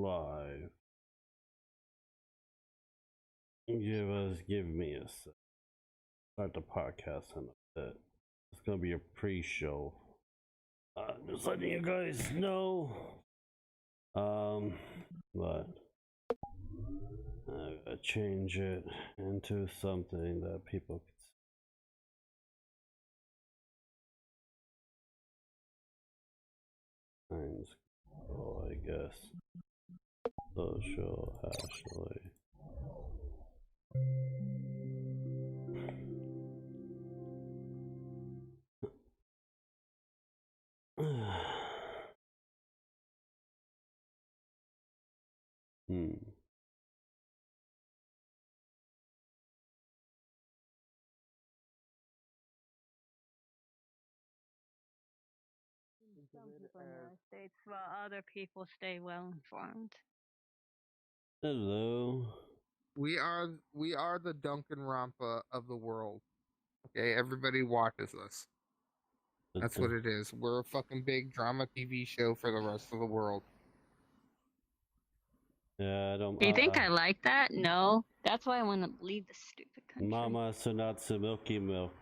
live. Give me a sec. Start the podcast in a bit. It's gonna be a pre-show. Just letting you guys know. But I gotta change it into something that people can see. Oh, I guess. Social, actually. Some people in the States, while other people stay well informed. Hello. We are the Duncan Rampa of the world. Okay, everybody watches us. That's what it is. We're a fucking big drama TV show for the rest of the world. Yeah, I don't. Do you think I like that? No. That's why I want to leave the stupid country. Mama Sunatsu Milky Milk.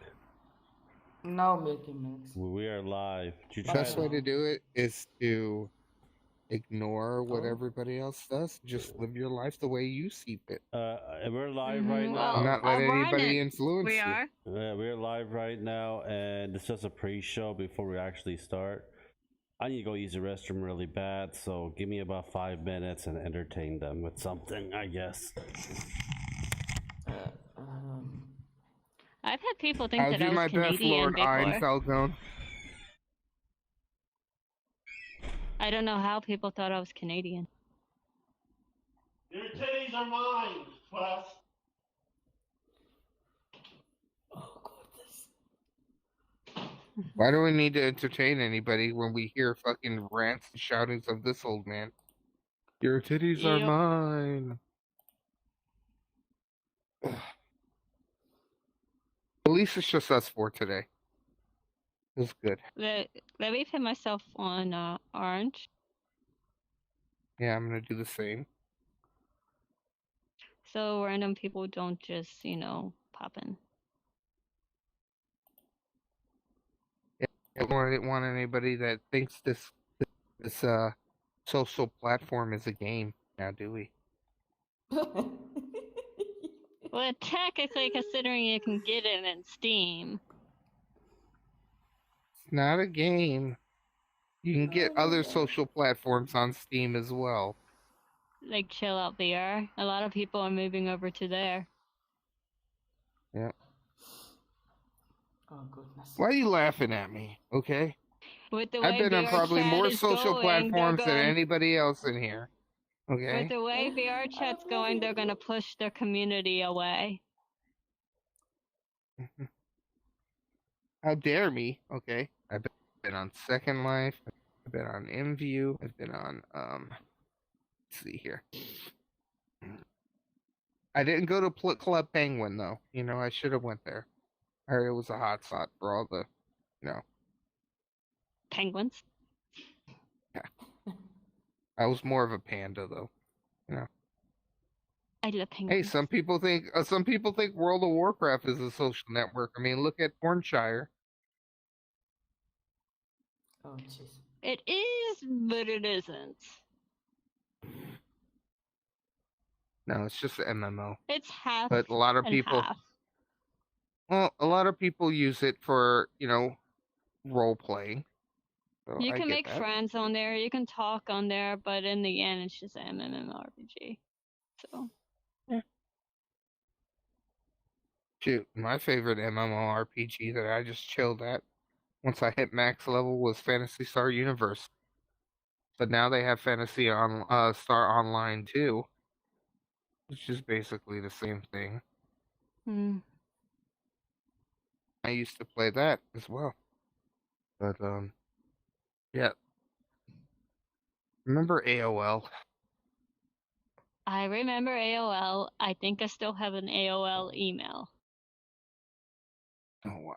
No Milky Milks. We are live. The best way to do it is to ignore what everybody else does. Just live your life the way you see fit. We're live right now. Well, not let anybody influence you. We're live right now, and it's just a pre-show before we actually start. I need to go use the restroom really bad, so give me about 5 minutes and entertain them with something, I guess. I've had people think that I was my Canadian best, Lord before. I don't know how people thought I was Canadian. Your titties are mine, Quest. Oh, goodness. Why do we need to entertain anybody when we hear fucking rants and shoutings of this old man? Your titties are mine. At least it's just us four today. It was good. Let me put myself on orange. Yeah, I'm gonna do the same. So random people don't just, pop in. Yeah, I didn't want anybody that thinks this social platform is a game. Now, do we? Well, technically, considering you can get it in Steam. It's not a game. You can get other social platforms on Steam as well. Like Chill Out VR. A lot of people are moving over to there. Yeah. Oh, goodness. Why are you laughing at me? Okay. With the I've way been on probably VRChat more is social going, platforms than anybody else in here. Okay. With the way VRChat's going, they're gonna push their community away. How dare me? Okay. I've been on Second Life. I've been on InView. I've been on let's see here. I didn't go to Club Penguin though. I should have went there. I heard it was a hot spot for all the, penguins. Yeah. I was more of a panda though. I love penguins. Hey, some people think World of Warcraft is a social network. I mean, look at Pornshire. Oh, jeez. It is, but it isn't. No, it's just an MMO. It's half. But a lot of people. Half. Well, a lot of people use it for role playing. So you can make friends on there. You can talk on there, but in the end, it's just an MMORPG. So. Yeah. Shoot, my favorite MMORPG that I just chilled at once I hit max level was Phantasy Star Universe. But now they have Phantasy Star Online too, which is basically the same thing. I used to play that as well. But yeah. Remember AOL? I remember AOL. I think I still have an AOL email. Oh wow.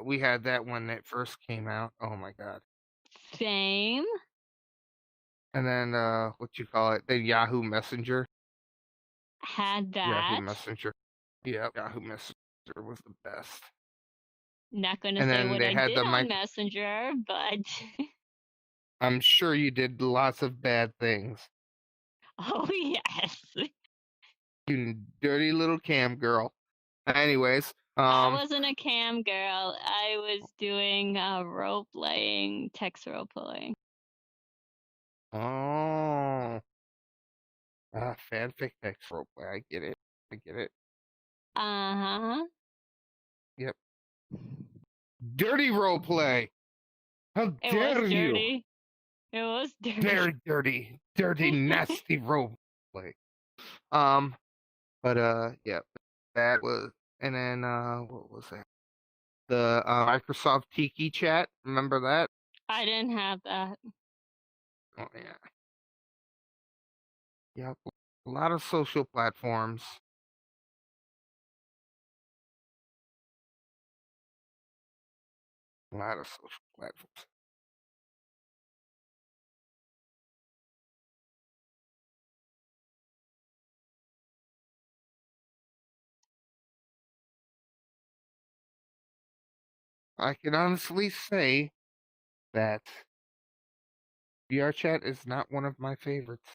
We had that when it first came out. Oh my god. Same. And then the Yahoo Messenger. Had Yahoo that. Messenger. Yeah, Yahoo Messenger was the best. Not gonna And say then what they I had did the on mic. Messenger, but I'm sure you did lots of bad things. oh yes. You dirty little cam girl. Anyways, I wasn't a cam girl. I was doing role playing, text role playing. oh, fanfic text roleplay. I get it. Uh-huh. Yep. Dirty roleplay. How It dare was you? dirty. It was dirty. Very dirty, nasty roleplay. Yeah, that was, and then what was that? The Microsoft Tiki chat. Remember that? I didn't have that. Oh yeah. Yep. A lot of social platforms. A lot of social platforms. I can honestly say that VrChat is not one of my favorites.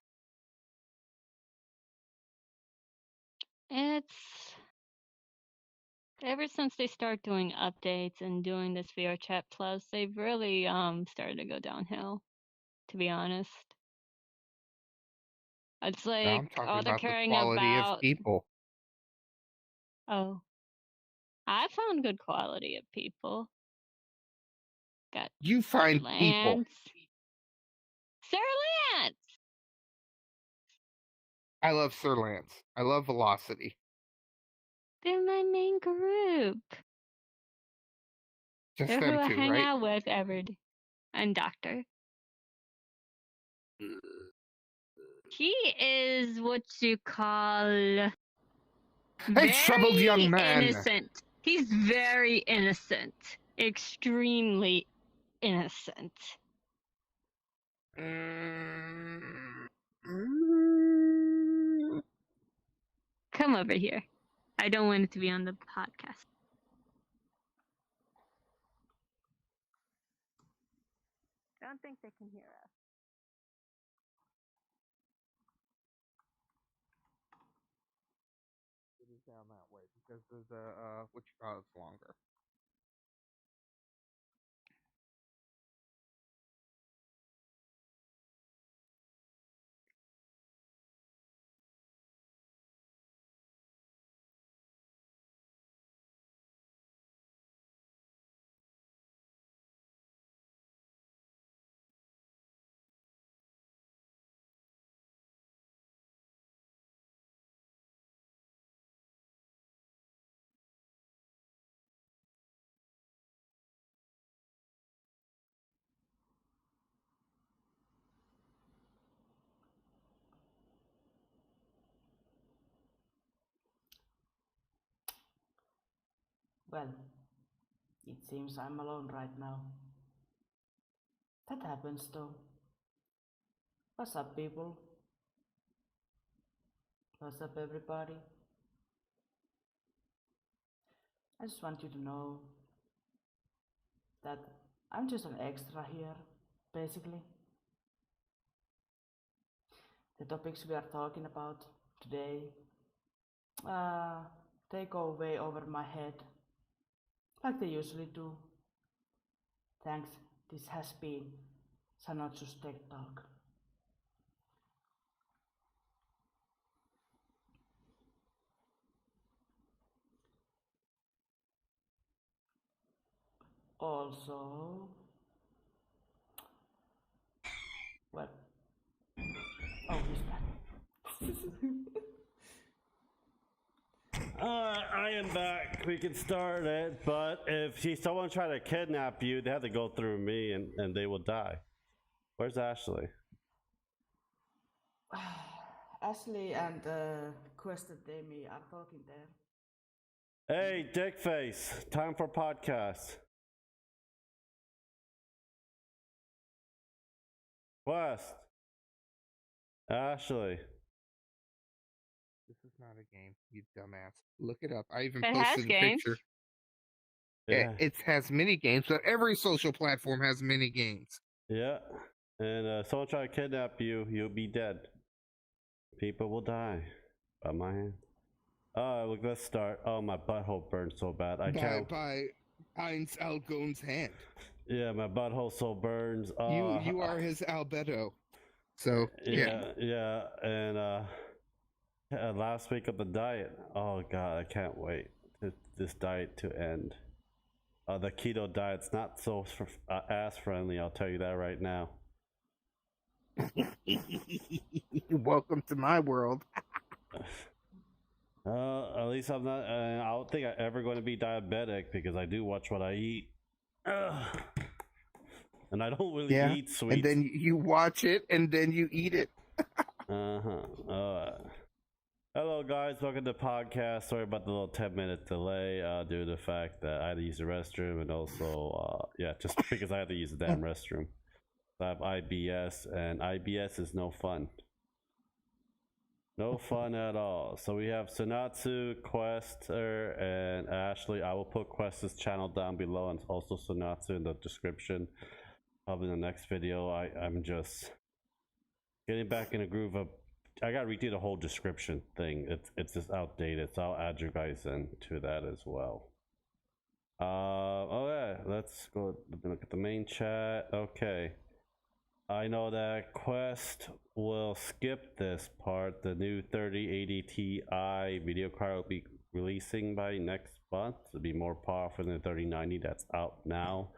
It's ever since they start doing updates and doing this VRChat Plus, they've really started to go downhill, to be honest. It's Now like I'm talking all they're about the caring quality of about. people. Oh, I found good quality of people. Got You find people. Lance. Sir Lance! I love Sir Lance. I love Velocity. They're my main group. Just They're who them I two, hang right? out with every day. And Doctor. He is what you call Hey, troubled young man. innocent. He's very innocent. Extremely innocent. Come over here. I don't want it to be on the podcast. I don't think they can hear us. It is down that way because there's a it's longer. Well, it seems I'm alone right now. That happens though. What's up, people? What's up, everybody? I just want you to know that I'm just an extra here, basically. The topics we are talking about today, they go way over my head, like they usually do. Thanks, this has been Sanotsu's Tech Talk. Also, well, oh, he's back. I am back. We can start it, but if someone try to kidnap you, they have to go through me, and they will die. Where's Ashley? Ashley and Quested Demi are talking there. Hey, Dickface, time for podcast. West. Ashley. This is not a game, you dumbass. Look it up. I even It has posted a games. picture. Yeah. It has mini games, but every social platform has mini games. Yeah. And someone try to kidnap you, you'll be dead. People will die by my hand. Look, let's start. Oh, my butthole burns so bad. I can't. By Heinz Algon's hand. Yeah, my butthole so burns. You are his Albedo. So yeah. And last week of the diet. Oh God, I can't wait this diet to end. The keto diet's not so ass friendly. I'll tell you that right now. welcome to my world. At least I'm not. I don't think I'm ever going to be diabetic because I do watch what I eat. And I don't really eat sweets. And then you watch it and then you eat it. Hello, guys. Welcome to the podcast. Sorry about the little 10-minute delay due to the fact that I had to use the restroom and also, just because I had to use the damn restroom. I have IBS, and IBS is no fun. No fun at all. So we have Sonatsu, Quester, and Ashley. I will put Quester's channel down below and also Sonatsu in the description. Probably in the next video. I'm just getting back in a groove of. I gotta redo the whole description thing. It's just outdated, so I'll add you guys into that as well. Let's go look at the main chat. Okay. I know that Quest will skip this part. The new 3080 Ti video card will be releasing by next month. It'll be more powerful than the 3090 that's out now.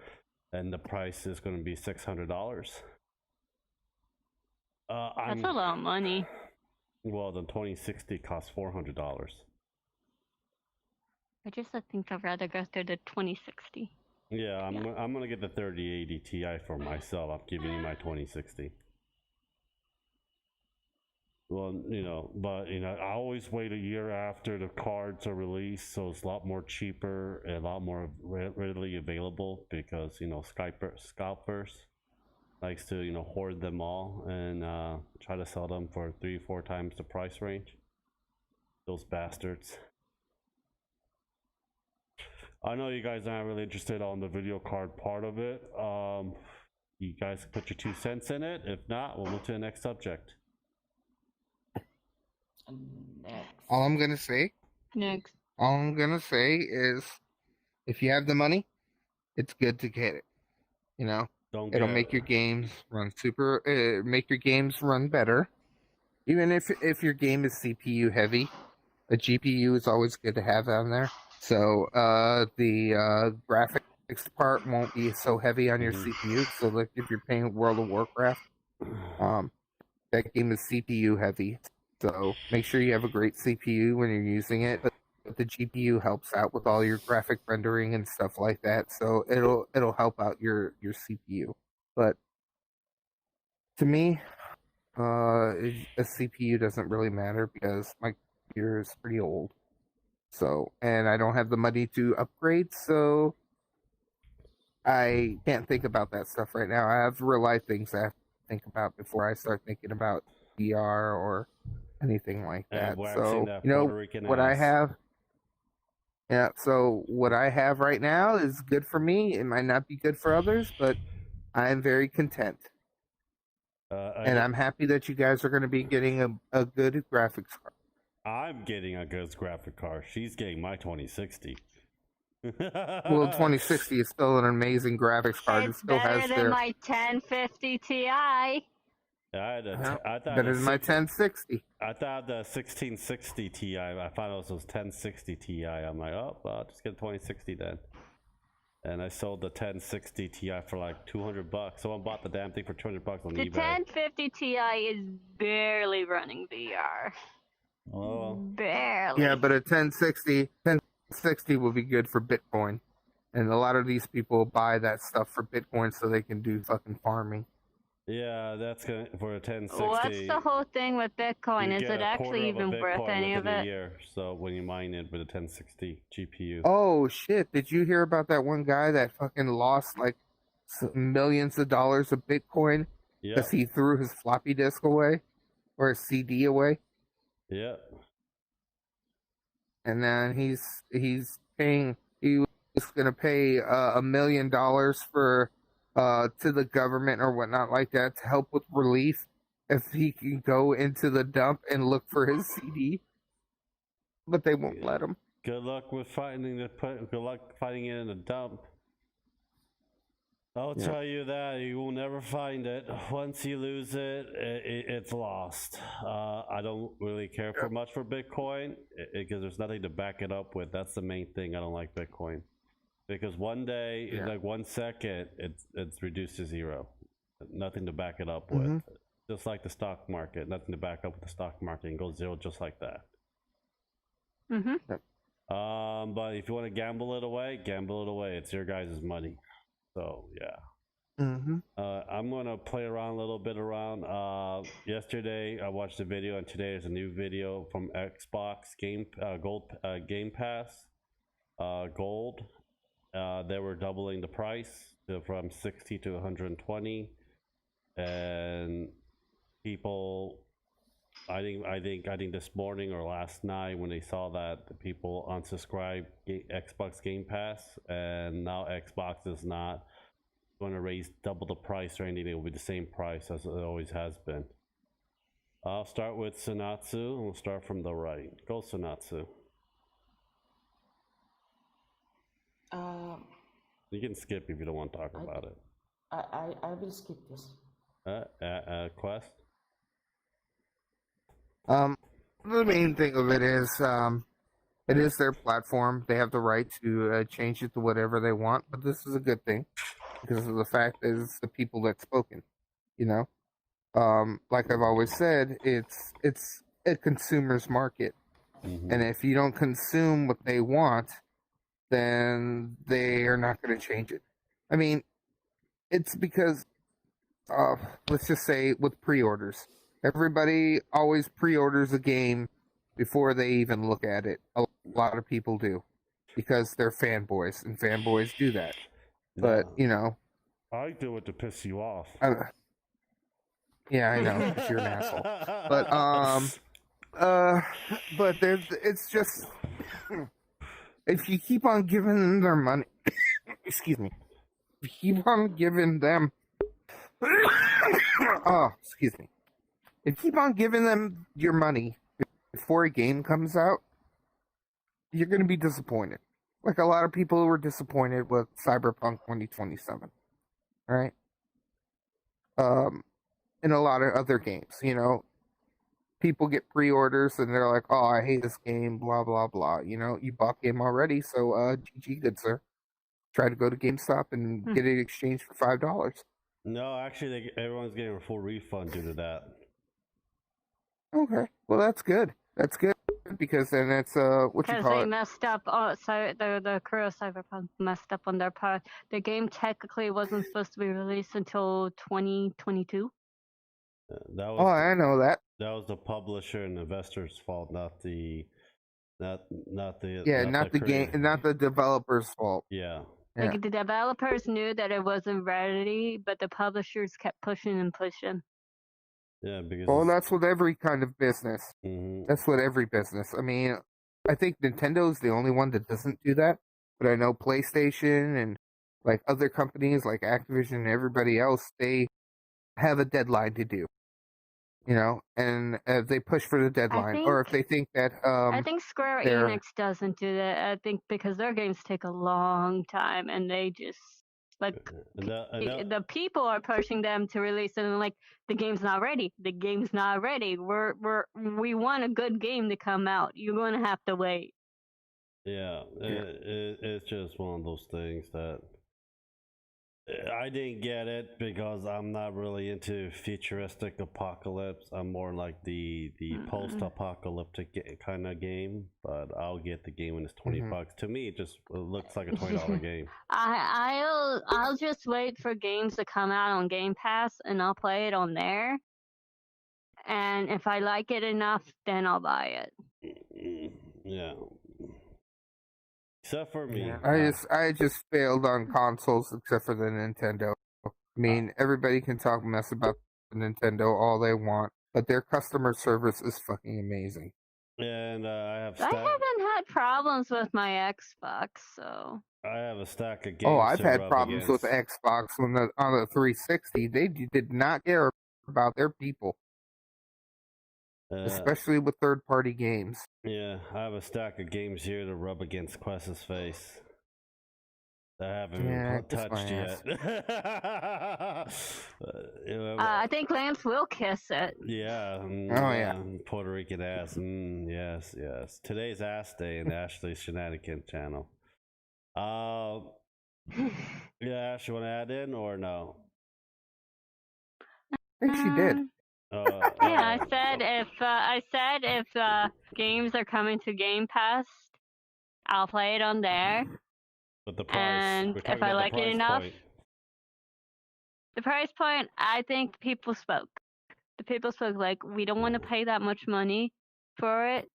And the price is going to be $600. That's a lot of money. Well, the 2060 costs $400. I think I'd rather go through the 2060. Yeah, I'm gonna get the 3080 Ti for myself. I'm giving you my 2060. Well, I always wait a year after the cards are released, so it's a lot more cheaper and a lot more readily available because scalpers likes to hoard them all and try to sell them for 3-4 times the price range. Those bastards. I know you guys aren't really interested on the video card part of it. You guys put your 2 cents in it. If not, we'll move to the next subject. All I'm gonna say is, if you have the money, it's good to get it. It'll make your games run make your games run better. Even if your game is CPU heavy, a GPU is always good to have on there. So the graphics part won't be so heavy on your CPU. So like if you're playing World of Warcraft, that game is CPU heavy. So make sure you have a great CPU when you're using it. But the GPU helps out with all your graphic rendering and stuff like that. So it'll help out your CPU. But to me, a CPU doesn't really matter because my computer is pretty old. So, and I don't have the money to upgrade, so I can't think about that stuff right now. I have real life things I have to think about before I start thinking about VR or anything like that. So, what I have. Yeah, so what I have right now is good for me. It might not be good for others, but I am very content. And I'm happy that you guys are going to be getting a good graphics card. I'm getting a good graphic card. She's getting my 2060. Well, 2060 is still an amazing graphics card. It's better than my 1050 Ti. I thought better than my 1060. I thought the 1660 Ti. I found it was 1060 Ti. I'm like, I'll just get 2060 then. And I sold the 1060 Ti for like $200. Someone bought the damn thing for $200 on eBay. The 1050 Ti is barely running VR. Oh. Barely. Yeah, but a 1060 will be good for Bitcoin. And a lot of these people buy that stuff for Bitcoin so they can do fucking farming. Yeah, that's gonna for a 1060. What's the whole thing with Bitcoin? Is it actually even worth any of it? So when you mine it with a 1060 GPU. Oh shit! Did you hear about that one guy that fucking lost like millions of dollars of Bitcoin because he threw his floppy disk away? or a CD away, Yeah. and then he was gonna pay $1 million for to the government or whatnot like that to help with relief if he can go into the dump and look for his CD, but they won't let him. Good luck with finding good luck finding it in a dump. I'll tell you that you will never find it. Once you lose it, it's lost. I don't really care for much for Bitcoin because there's nothing to back it up with. That's the main thing I don't like Bitcoin, because one day, like 1 second, it's reduced to zero. Nothing to back it up with. Just like the stock market, nothing to back up with the stock market, and goes zero just like that. But if you want to gamble it away, It's your guys' money. So yeah. I'm gonna play around a little bit around. Yesterday I watched a video, and today there's a new video from Xbox Game Pass Gold. They were doubling the price from 60 to 120, and people, I think this morning or last night when they saw that, the people unsubscribed Xbox Game Pass, and now Xbox is not going to raise double the price or anything. It will be the same price as it always has been. I'll start with Sanatsu, and we'll start from the right. Go Sanatsu. You can skip if you don't want to talk about it. I will skip this. Quest? The main thing of it is their platform. They have the right to change it to whatever they want, but this is a good thing because of the fact that it's the people that's spoken, you know? Like I've always said, it's a consumer's market. And if you don't consume what they want, then they are not going to change it. I mean, it's because, let's just say with pre-orders. Everybody always pre-orders a game before they even look at it. A lot of people do because they're fanboys, and fanboys do that. But, you know... I do it to piss you off. Yeah, I know, because you're an asshole. But it's just... If you keep on giving them their money... excuse me. If you keep on giving them... oh, excuse me. If you keep on giving them your money before a game comes out, you're going to be disappointed. Like a lot of people were disappointed with Cyberpunk 2027. Right? And a lot of other games, you know. People get pre-orders and they're like, oh, I hate this game, blah, blah, blah. You know, you bought game already, so GG, good sir. Try to go to GameStop and get it exchanged for $5. No, actually, everyone's getting a full refund due to that. Okay, well that's good. That's good because then it's what you call it. Because they messed up. So the crew of Cyberpunk messed up on their part. The game technically wasn't supposed to be released until 2022. That was I know that. That was the publisher and investor's fault, not the game, not the developer's fault. Yeah. Like the developers knew that it wasn't ready, but the publishers kept pushing and pushing. Yeah, because that's with every kind of business. That's what every business. I mean, I think Nintendo's the only one that doesn't do that, but I know PlayStation and like other companies like Activision and everybody else, they have a deadline to do. You know, and they push for the deadline, or if they think that I think Square Enix doesn't do that. I think because their games take a long time, and they just like the people are pushing them to release it, and like the game's not ready. The game's not ready. We want a good game to come out. You're gonna have to wait. Yeah, it's just one of those things that I didn't get it because I'm not really into futuristic apocalypse. I'm more like the post-apocalyptic kind of game. But I'll get the game when it's $20. To me, it looks like a $20 game. I'll just wait for games to come out on Game Pass, and I'll play it on there. And if I like it enough, then I'll buy it. Yeah. Except for me. Yeah, I just failed on consoles except for the Nintendo. I mean, everybody can talk mess about the Nintendo all they want. but their customer service is fucking amazing. And I haven't had problems with my Xbox, so I have a stack of games. Oh, I've had problems with Xbox on the 360. They did not care about their people, especially with third-party games. Yeah, I have a stack of games here to rub against Quest's face. I haven't even touched yet. I think Lance will kiss it. Yeah. Yeah. Puerto Rican ass. Yes. Today's ass day in Ashley's Shenanigan channel. Yeah, Ash, you want to add in or no? I think she did. Yeah, I said if games are coming to Game Pass, I'll play it on there. But the price, and if I like it enough, the price point, I think people spoke. The people spoke like, we don't want to pay that much money for it,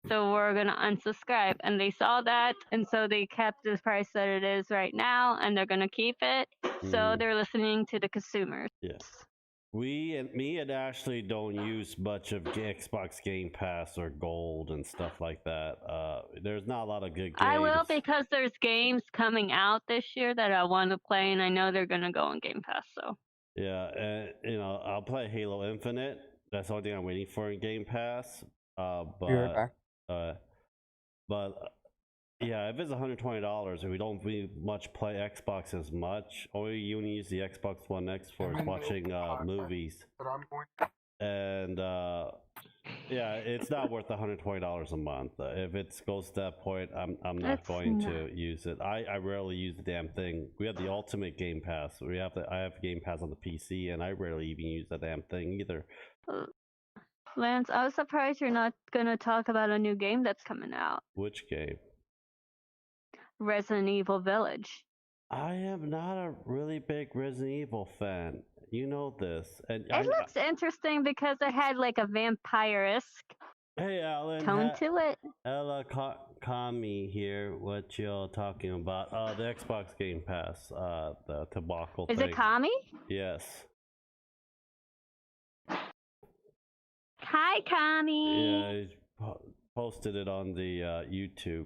so we're gonna unsubscribe. And they saw that, and so they kept the price that it is right now, and they're gonna keep it. So they're listening to the consumers. Yes. Me and Ashley don't use much of Xbox Game Pass or Gold and stuff like that. There's not a lot of good games. I will, because there's games coming out this year that I want to play, and I know they're gonna go on Game Pass. So yeah, and I'll play Halo Infinite. That's the only thing I'm waiting for in Game Pass. But yeah, if it's $120 and we don't much play Xbox as much, all you use the Xbox One X for is watching movies. And yeah, it's not worth $120 a month. If it goes to that point, I'm not going to use it. I rarely use the damn thing. We have the Ultimate Game Pass. I have Game Pass on the PC, and I rarely even use the damn thing either. Lance, I was surprised you're not gonna talk about a new game that's coming out. Which game? Resident Evil Village. I am not a really big Resident Evil fan. You know this. And it looks interesting because it had like a vampire-esque tone to it. Ella Kami here. What y'all talking about? The Xbox Game Pass. The debacle thing. Is it Kami? Yes. Hi, Kami. Yeah, I posted it on the YouTube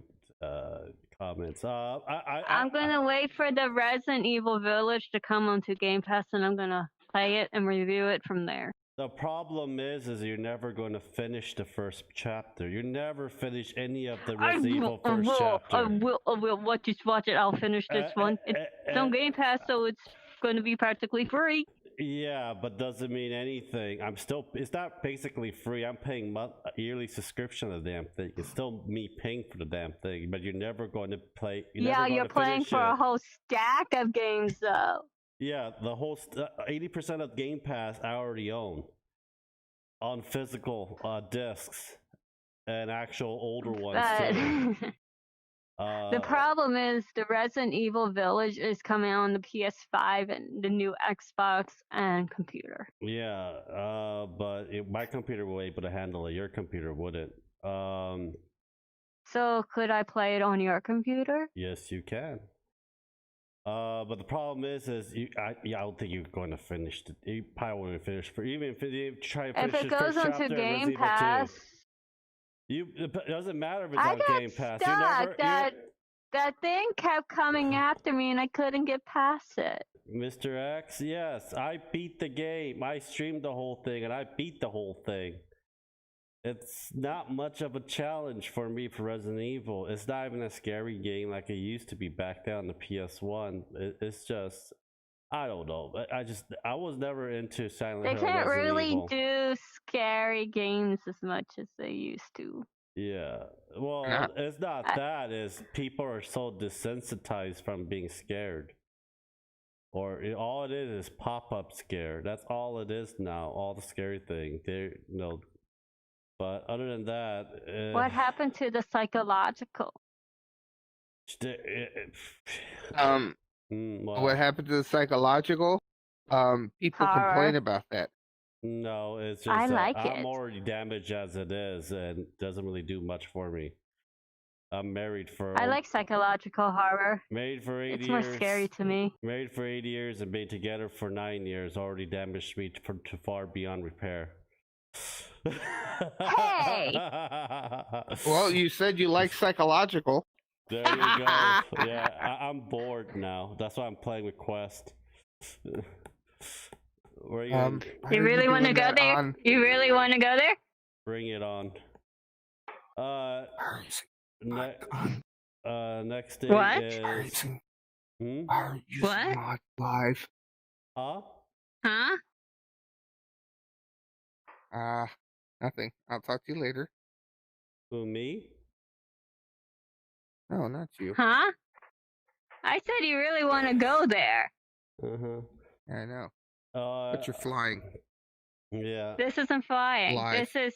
comments. I'm gonna wait for the Resident Evil Village to come onto Game Pass, and I'm gonna play it and review it from there. The problem is you're never going to finish the first chapter. You never finish any of the Resident Evil first chapter. I will. Just watch it. I'll finish this one. It's on Game Pass, so it's going to be practically free. Yeah, but doesn't mean anything. It's not basically free. I'm paying yearly subscription to the damn thing. It's still me paying for the damn thing, but you're never going to play. You're playing for a whole stack of games, though. Yeah, the whole 80% of Game Pass I already own on physical discs and actual older ones too. The problem is the Resident Evil Village is coming on the PS5 and the new Xbox and computer. Yeah, but my computer will be able to handle it. Your computer wouldn't. So could I play it on your computer? Yes, you can. But the problem is I don't think you're going to finish it. You probably won't finish even if you try to finish if it goes onto Game Pass. It doesn't matter if it's on Game Pass. That thing kept coming after me, and I couldn't get past it. Mr. X, yes, I beat the game. I streamed the whole thing, and I beat the whole thing. It's not much of a challenge for me for Resident Evil. It's not even a scary game like it used to be back then on the PS1. It's just, I don't know. I was never into Silent Hill. They can't really do scary games as much as they used to. Yeah. Well, it's not that. It's people are so desensitized from being scared. Or all it is pop-up scare. That's all it is now. All the scary thing. But other than that, what happened to the psychological? What happened to the psychological? People complain about that. No, it's just I'm already damaged as it is, and it doesn't really do much for me. I'm married for. I like psychological horror. Married for 8 years. It's more scary to me. Married for 8 years and been together for 9 years already damaged me to far beyond repair. Hey! Well, you said you like psychological. There you go. Yeah, I'm bored now. That's why I'm playing with Quest. Where you gonna... You really want to go there? You really want to go there? Bring it on. Next thing what? is... What? Mod 5. Huh? Nothing. I'll talk to you later. Who, me? No, not you. Huh? I said you really want to go there. Uh-huh. I know. But you're flying. Yeah. This isn't flying. Live. This is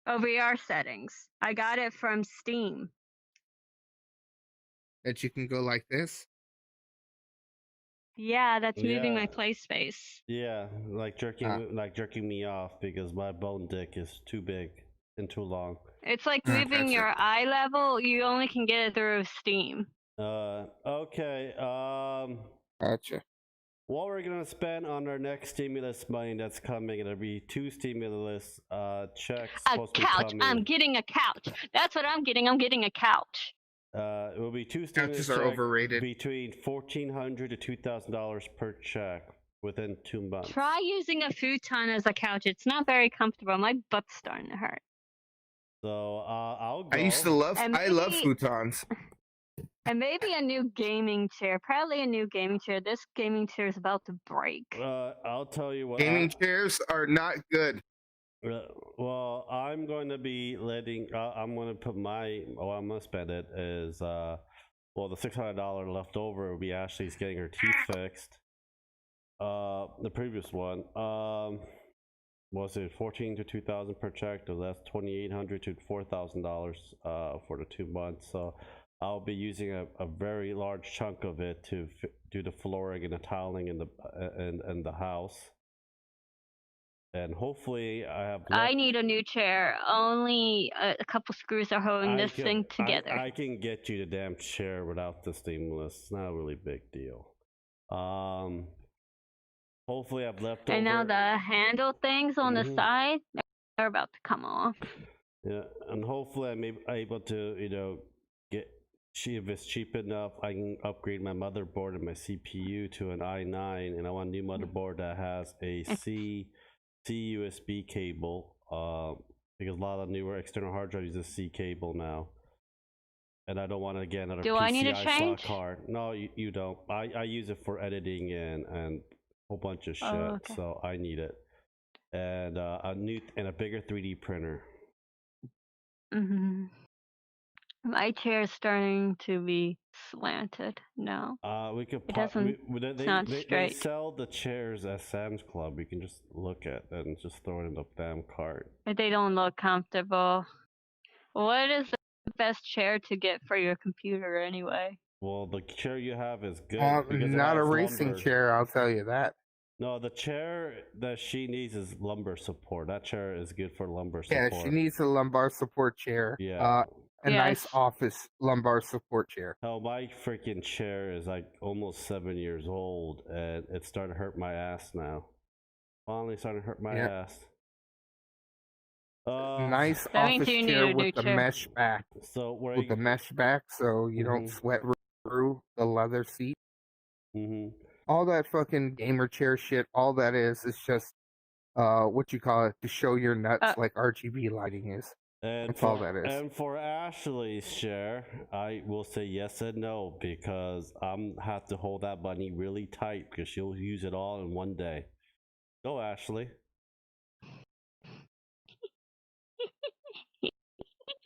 OVR settings. I got it from Steam. That you can go like this? Yeah, that's moving my play space. Yeah, like jerking me off because my bone dick is too big and too long. It's like moving your eye level. You only can get it through Steam. Okay. Gotcha. What we're gonna spend on our next stimulus money that's coming? It'll be 2 stimulus checks. A couch. I'm getting a couch. That's what I'm getting. I'm getting a couch. It will be 2 stimulus Couches are overrated. Between $1,400 to $2,000 per check within 2 months. Try using a futon as a couch. It's not very comfortable. My butt's starting to hurt. So I'll go. I love futons. And maybe a new gaming chair. Probably a new gaming chair. This gaming chair is about to break. I'll tell you what. Gaming chairs are not good. Well, I'm going to be letting. I'm going to put my. I'm going to spend it is. The $600 left over will be Ashley's getting her teeth fixed. The previous one. Was it $14,000 to $2,000 per check? So that's $2,800 to $4,000 for the 2 months. So I'll be using a very large chunk of it to do the flooring and the tiling in the house. And hopefully I have. I need a new chair. Only a couple screws are holding this thing together. I can get you the damn chair without the stimulus. It's not a really big deal. Hopefully I've left over. And now the handle things on the side, they're about to come off. Yeah, and hopefully I'm able to, see if it's cheap enough, I can upgrade my motherboard and my CPU to an i9, and I want a new motherboard that has a C USB cable, because a lot of newer external hard drives use a C cable now. And I don't want to get another Do PCI I need to change? slot card. No, you don't. I use it for editing and a whole bunch of shit, okay. so I need it. And a bigger 3D printer. My chair is starting to be slanted. No. We could. It doesn't sound straight. They sell the chairs at Sam's Club. We can just look at and just throw it in the damn cart. But they don't look comfortable. What is the best chair to get for your computer anyway? Well, the chair you have is good. Not a racing chair, I'll tell you that. No, the chair that she needs is lumbar support. That chair is good for lumbar support. Yeah, she needs a lumbar support chair. Yeah. Nice office lumbar support chair. Hell, my freaking chair is like almost 7 years old, and it's starting to hurt my ass now. Finally starting to hurt my ass. Nice office chair with the mesh back. So with the mesh back, so you don't sweat through the leather seat. All that fucking gamer chair shit. All that is just what you call it, to show your nuts like RGB lighting is. That's all that is. And for Ashley's share, I will say yes and no, because I'm have to hold that bunny really tight because she'll use it all in one day. Go, Ashley.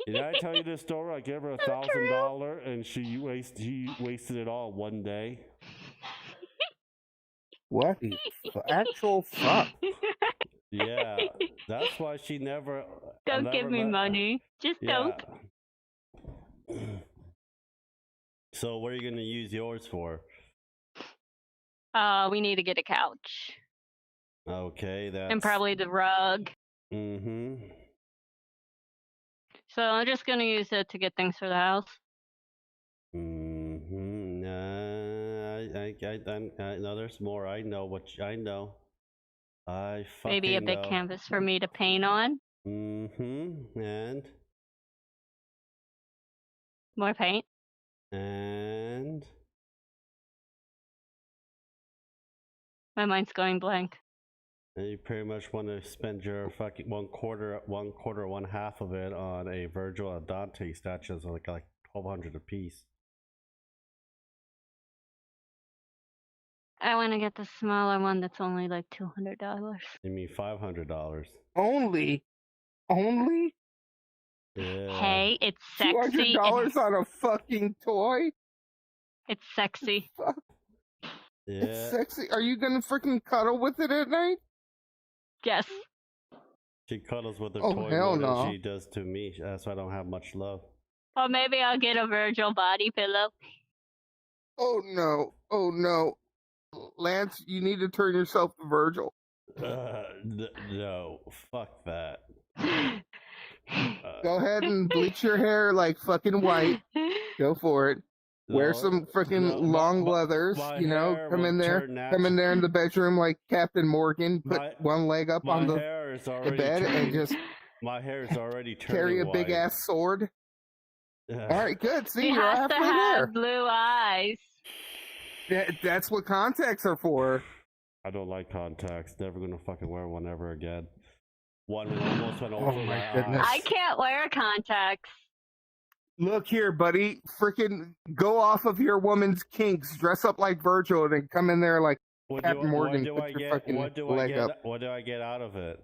Did I tell you this story? I gave her $1,000 and she wasted it all in one day. What the actual fuck? Yeah, that's why she never. Don't give me money. Just don't. So, what are you gonna use yours for? We need to get a couch. Okay, that's. And probably the rug. So I'm just gonna use it to get things for the house. No, there's more. I know. I fucking Maybe a big canvas for me to paint on. And? More paint. And? My mind's going blank. And you pretty much want to spend your fucking one quarter, one half of it on a Virgil and Dante statues, like 1,200 a piece. I want to get the smaller one that's only like $200. You mean $500? Only? Yeah. Hey, it's sexy. $200 on a fucking toy? It's sexy. Fuck. Yeah. It's sexy. Are you gonna freaking cuddle with it at night? Yes. She cuddles with her Oh, toy hell more no. than she does to me. That's why I don't have much love. Or maybe I'll get a Virgil body pillow. Oh no. Lance, you need to turn yourself to Virgil. No, fuck that. Go ahead and bleach your hair like fucking white. Go for it. Wear some freaking long leathers, you know. Come in there in the bedroom like Captain Morgan. Put one leg up on the bed and just. My hair is already turning carry a white. big ass sword. All right, good. See, you you're have to halfway have there. blue eyes. That's what contacts are for. I don't like contacts. Never gonna fucking wear one ever again. One almost went over my goodness. I can't wear contacts. Look here, buddy. Freaking go off of your woman's kinks. Dress up like Virgil and then come in there like Captain Morgan. What do I get out of it?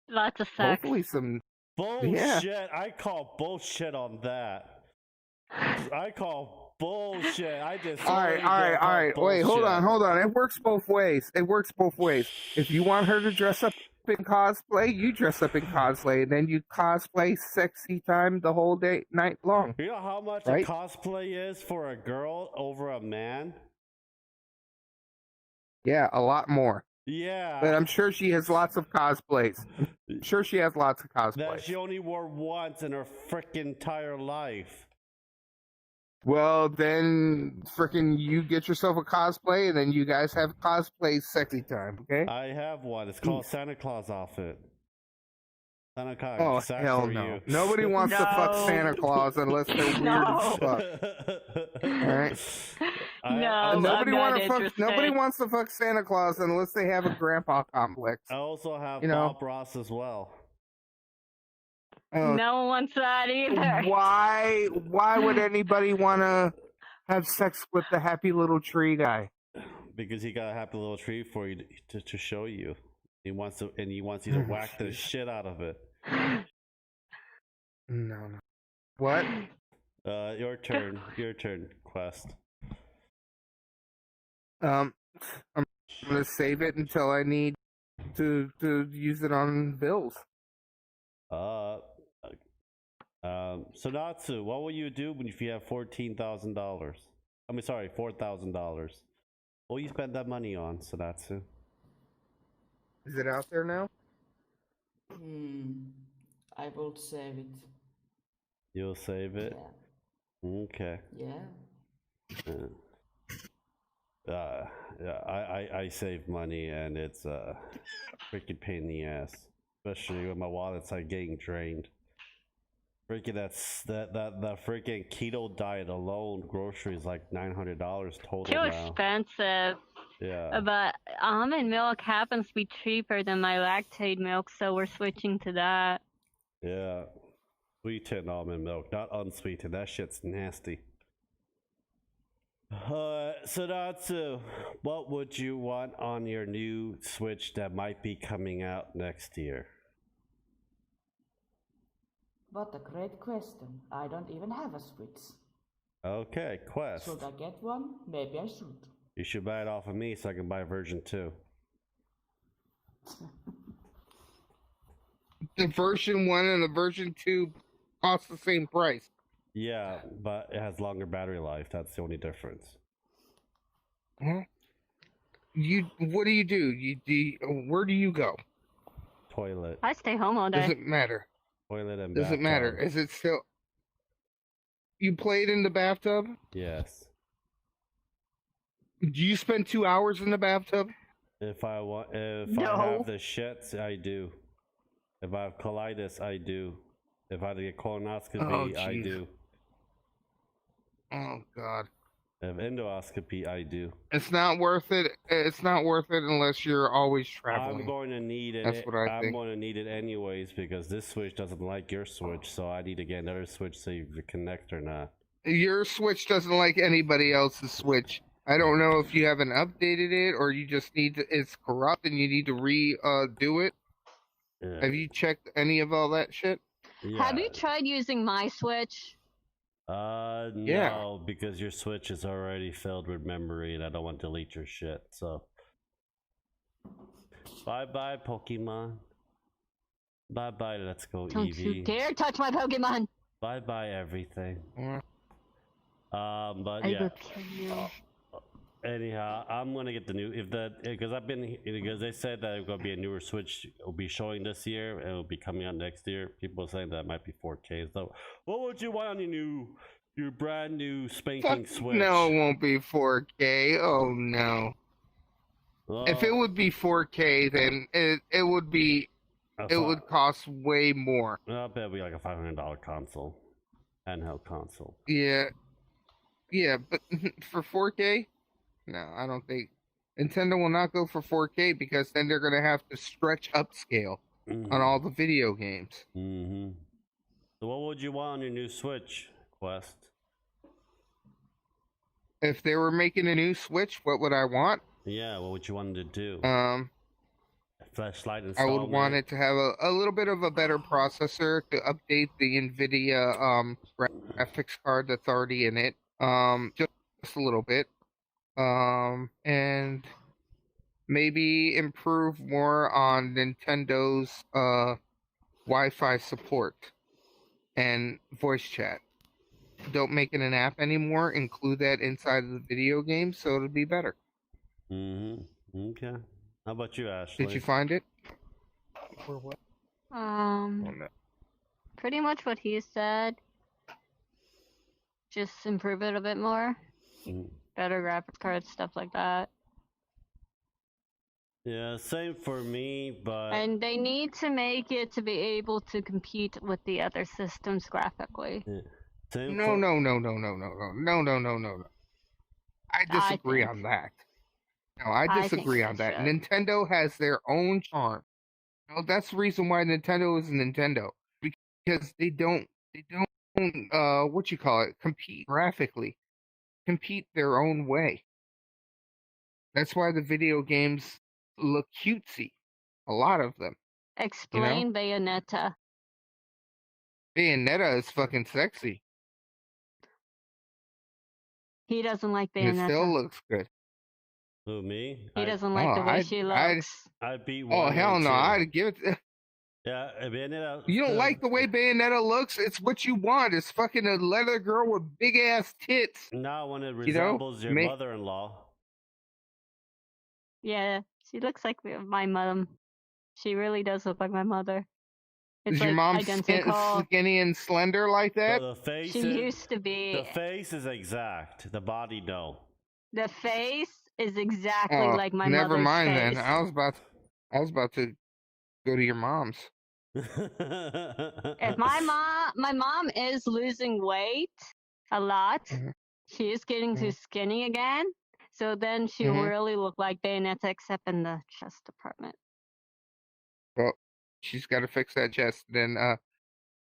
Lots of sex. Hopefully some bullshit. Yeah. I call bullshit on that. I call bullshit. I just all right. Wait, hold on. It works both ways. If you want her to dress up in cosplay, you dress up in cosplay, and then you cosplay sexy time the whole night long. You know how much right? a cosplay is for a girl over a man? Yeah, a lot more. Yeah. But I'm sure she has lots of cosplays. That she only wore once in her freaking entire life. Well, then frickin' you get yourself a cosplay, and then you guys have cosplay sexy time, okay? I have one. It's called Santa Claus outfit. Santa Claus. Oh, hell no. Nobody wants to fuck Santa Claus unless they're weird as fuck. Alright? Nobody wants to fuck Santa Claus unless they have a grandpa complex. I also have Bob Ross as well. No one wants that either. Why would anybody want to have sex with the happy little tree guy? Because he got a happy little tree for you to show you. He wants you to whack the shit out of it. No. What? Your turn, Quest. I'm gonna save it until I need to use it on bills. Sonatsu, what will you do if you have $14,000? I mean, sorry, $4,000. What will you spend that money on, Sonatsu? Is it out there now? I will save it. You'll save it? Yeah. Okay. Yeah. I save money and it's a freaking pain in the ass. Especially when my wallet's like getting drained. Freaking that freaking keto diet alone, groceries like $900 total. Too expensive. Yeah. But almond milk happens to be cheaper than my lactate milk, so we're switching to that. Yeah. Sweetened almond milk, not unsweetened. That shit's nasty. Sonatsu, what would you want on your new Switch that might be coming out next year? What a great question. I don't even have a Switch. Okay, Quest. Should I get one? Maybe I should. You should buy it off of me so I can buy version 2. The version 1 and the version 2 cost the same price. Yeah, but it has longer battery life. That's the only difference. Huh? What do you do? Where do you go? Toilet. I stay home all day. Doesn't matter. Toilet and Doesn't bathtub. matter. Is it still... You played in the bathtub? Yes. Do you spend 2 hours in the bathtub? If I have the shits, I do. If I have colitis, I do. If I have to get colonoscopy, I do. Oh God. If endoscopy, I do. It's not worth it. It's not worth it unless you're always traveling. I'm going to need it. That's what I think. I'm going to need it anyways because this Switch doesn't like your Switch, so I need to get another Switch so you can connect or not. Your Switch doesn't like anybody else's Switch. I don't know if you haven't updated it or you just need to. It's corrupt and you need to redo it. Yeah. Have you checked any of all that shit? Yeah. Have you tried using my Switch? No, because your Switch is already filled with memory and I don't want to delete your shit, so. Bye-bye, Pokemon. Bye-bye, Let's Go Eevee. Don't you dare touch my Pokemon! Bye-bye, everything. But I yeah. will kill you. Anyhow, I'm gonna get the new because they said that it's gonna be a newer Switch. It'll be showing this year and it'll be coming out next year. People are saying that it might be 4K. So, what would you want on your brand new spanking Switch? No, it won't be 4K. Oh no. If it would be 4K, then it would be would cost way more. I bet it'd be like a $500 console, handheld console. Yeah, but for 4K. No, I don't think Nintendo will not go for 4K because then they're going to have to stretch upscale on all the video games. So what would you want on your new Switch, Quest? If they were making a new Switch, what would I want? Yeah, what would you want to do? Flashlight installment? I would want it to have a little bit of a better processor to update the NVIDIA graphics card that's already in it. Just a little bit. And maybe improve more on Nintendo's Wi-Fi support and voice chat. Don't make it an app anymore. Include that inside of the video game, so it'll be better. Okay. How about you, Ashley? Did you find it? Or what? Pretty much what he said. Just improve it a bit more. Better graphics cards, stuff like that. Yeah, same for me, but... And they need to make it to be able to compete with the other systems graphically. Yeah. No. I disagree on that. No, I disagree on that. Nintendo has their own charm. No, that's the reason why Nintendo is Nintendo. Because they don't compete graphically. Compete their own way. That's why the video games look cutesy. A lot of them. Explain Bayonetta. Bayonetta is fucking sexy. He doesn't like Bayonetta. It still looks good. Who, me? He doesn't like the way she looks. I beat one. Oh, hell no. I'd give it... Yeah, Bayonetta. You don't like the way Bayonetta looks? It's what you want. It's fucking a leather girl with big ass tits. No, when it resembles your mother-in-law. Yeah, she looks like my mom. She really does look like my mother. Is your mom skinny and slender like that? So the face used to be. The face is exact. The body, no. The face is exactly like my mother's face. Never mind then. I was about to go to your mom's. If my mom is losing weight a lot. She is getting too skinny again. So then she really look like Bayonetta, except in the chest department. Well, she's got to fix that chest. Then,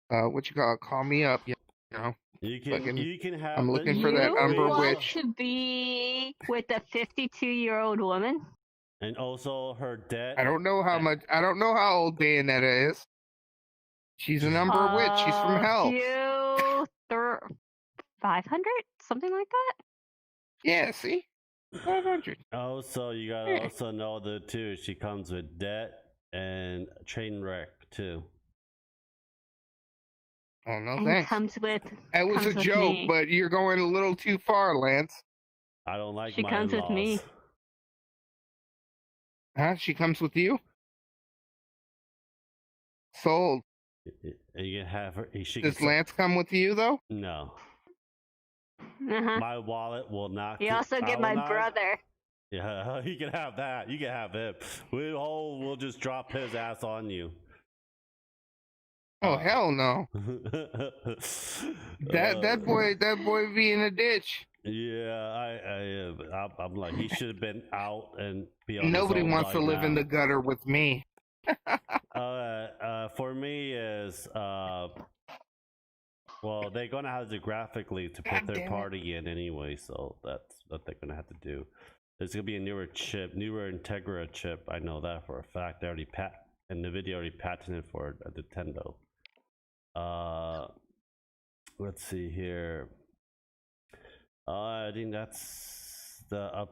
what you call me up? You know. You can have. I'm looking for that Umber Witch. You want to be with a 52-year-old woman. And also her debt. I don't know how old Bayonetta is. She's an Umber Witch. She's from hell. 500? Something like that? Yeah, see? 500. Also, you gotta also know that too. She comes with debt and train wreck too. Oh no, and thanks. That was a joke, but you're going a little too far, Lance. I don't like. She comes with me. Huh? She comes with you? Sold. You can have her. Does Lance come with you though? No. My wallet will not. You also get my brother. Yeah, you can have that. You can have him. We'll just drop his ass on you. Oh hell no! that boy be in a ditch. Yeah, I'm like, he should have been out and be on Nobody his own wants to by live in now. the gutter with me. For me is well, they're gonna have to graphically to put their party in anyway, so that's what they're gonna have to do. There's gonna be a newer Integra chip. I know that for a fact. They already NVIDIA already patented for it at Nintendo. Let's see here. I think that's the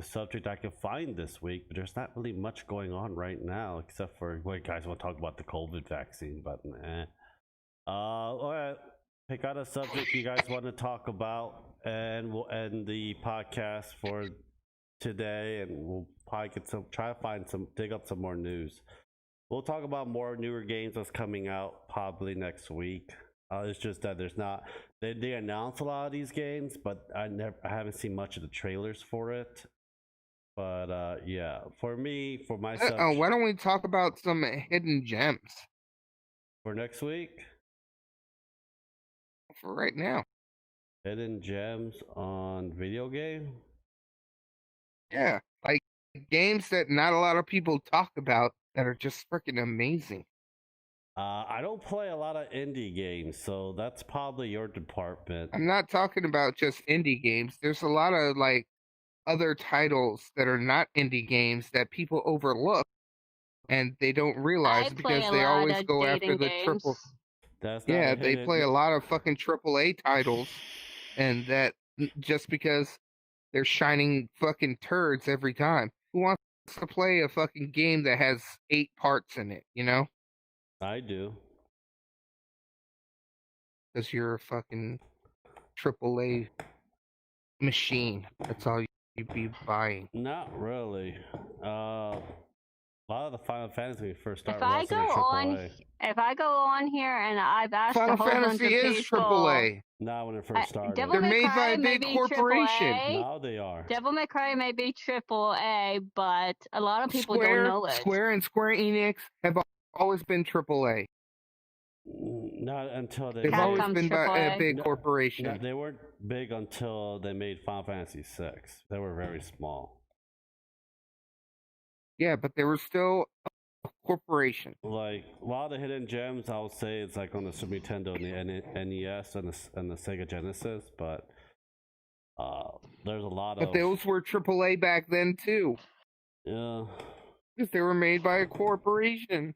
subject I can find this week, but there's not really much going on right now, except for guys want to talk about the COVID vaccine, but all right, pick out a subject you guys want to talk about, and we'll end the podcast for today, and we'll probably dig up some more news. We'll talk about more newer games that's coming out probably next week. It's just that there's not. They announce a lot of these games, but I haven't seen much of the trailers for it. But yeah, for myself. Why don't we talk about some hidden gems for next week? For right now. Hidden gems on video game? Yeah, like games that not a lot of people talk about that are just freaking amazing. I don't play a lot of indie games, so that's probably your department. I'm not talking about just indie games. There's a lot of like other titles that are not indie games that people overlook and they don't realize because they always go after the triple. Yeah, they play a lot of fucking AAA titles, and that just because they're shining fucking turds every time. Who wants to play a fucking game that has 8 parts in it, you know? I do. Because you're a fucking AAA machine. That's all you'd be buying. Not really. A lot of the Final Fantasy when we first started. If I go on here and I've asked Final a whole Fantasy bunch of is people, AAA. Not when it first started. They're made by a big corporation. Now they are. Devil May Cry may be AAA, but a lot of people don't know it. Square and Square Enix have always been AAA. Not until they've always been by a big corporation. No, they weren't big until they made Final Fantasy VI. They were very small. Yeah, but they were still a corporation. Like a lot of the hidden gems, I would say it's like on the Super Nintendo and the NES and the Sega Genesis, but there's a lot of. But those were AAA back then too. Yeah. Because they were made by a corporation.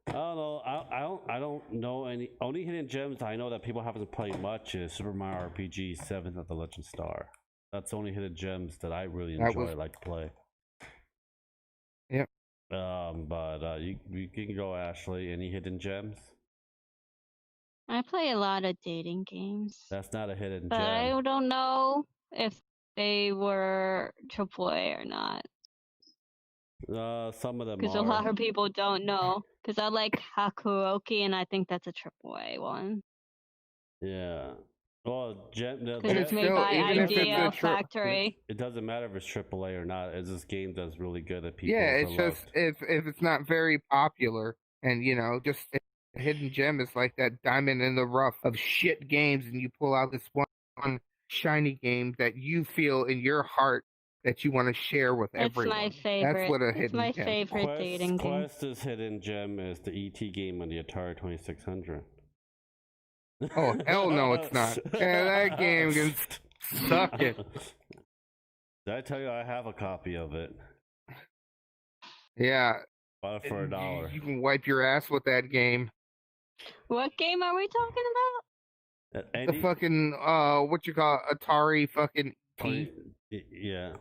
I don't know. I don't know any. Only hidden gems I know that people haven't played much is Super Mario RPG 7 of the Legend Star. That's the only hidden gems that I really enjoy. Like to play. Yep. But you can go, Ashley. Any hidden gems? I play a lot of dating games. That's not a hidden but gem. I don't know if they were AAA or not. Some of them because a lot of people don't know. Because I like Hakuoki, and I think that's a AAA one. Yeah. Well, because it's made by Idea Factory. It doesn't matter if it's AAA or not. It's this game that's really good at people. Yeah, it's just if it's not very popular, and you know, just a hidden gem is like that diamond in the rough of shit games, and you pull out this one shiny game that you feel in your heart that you want to share with everyone. It's my favorite. That's what a hidden it's my gem. favorite dating game. Quest's hidden gem is the ET game on the Atari 2600. Oh, hell no, it's not. Yeah, that game can suck it. Did I tell you I have a copy of it? Yeah. Bought it for $1. You can wipe your ass with that game. What game are we talking about? The fucking, what you call it, Atari fucking T. Yeah.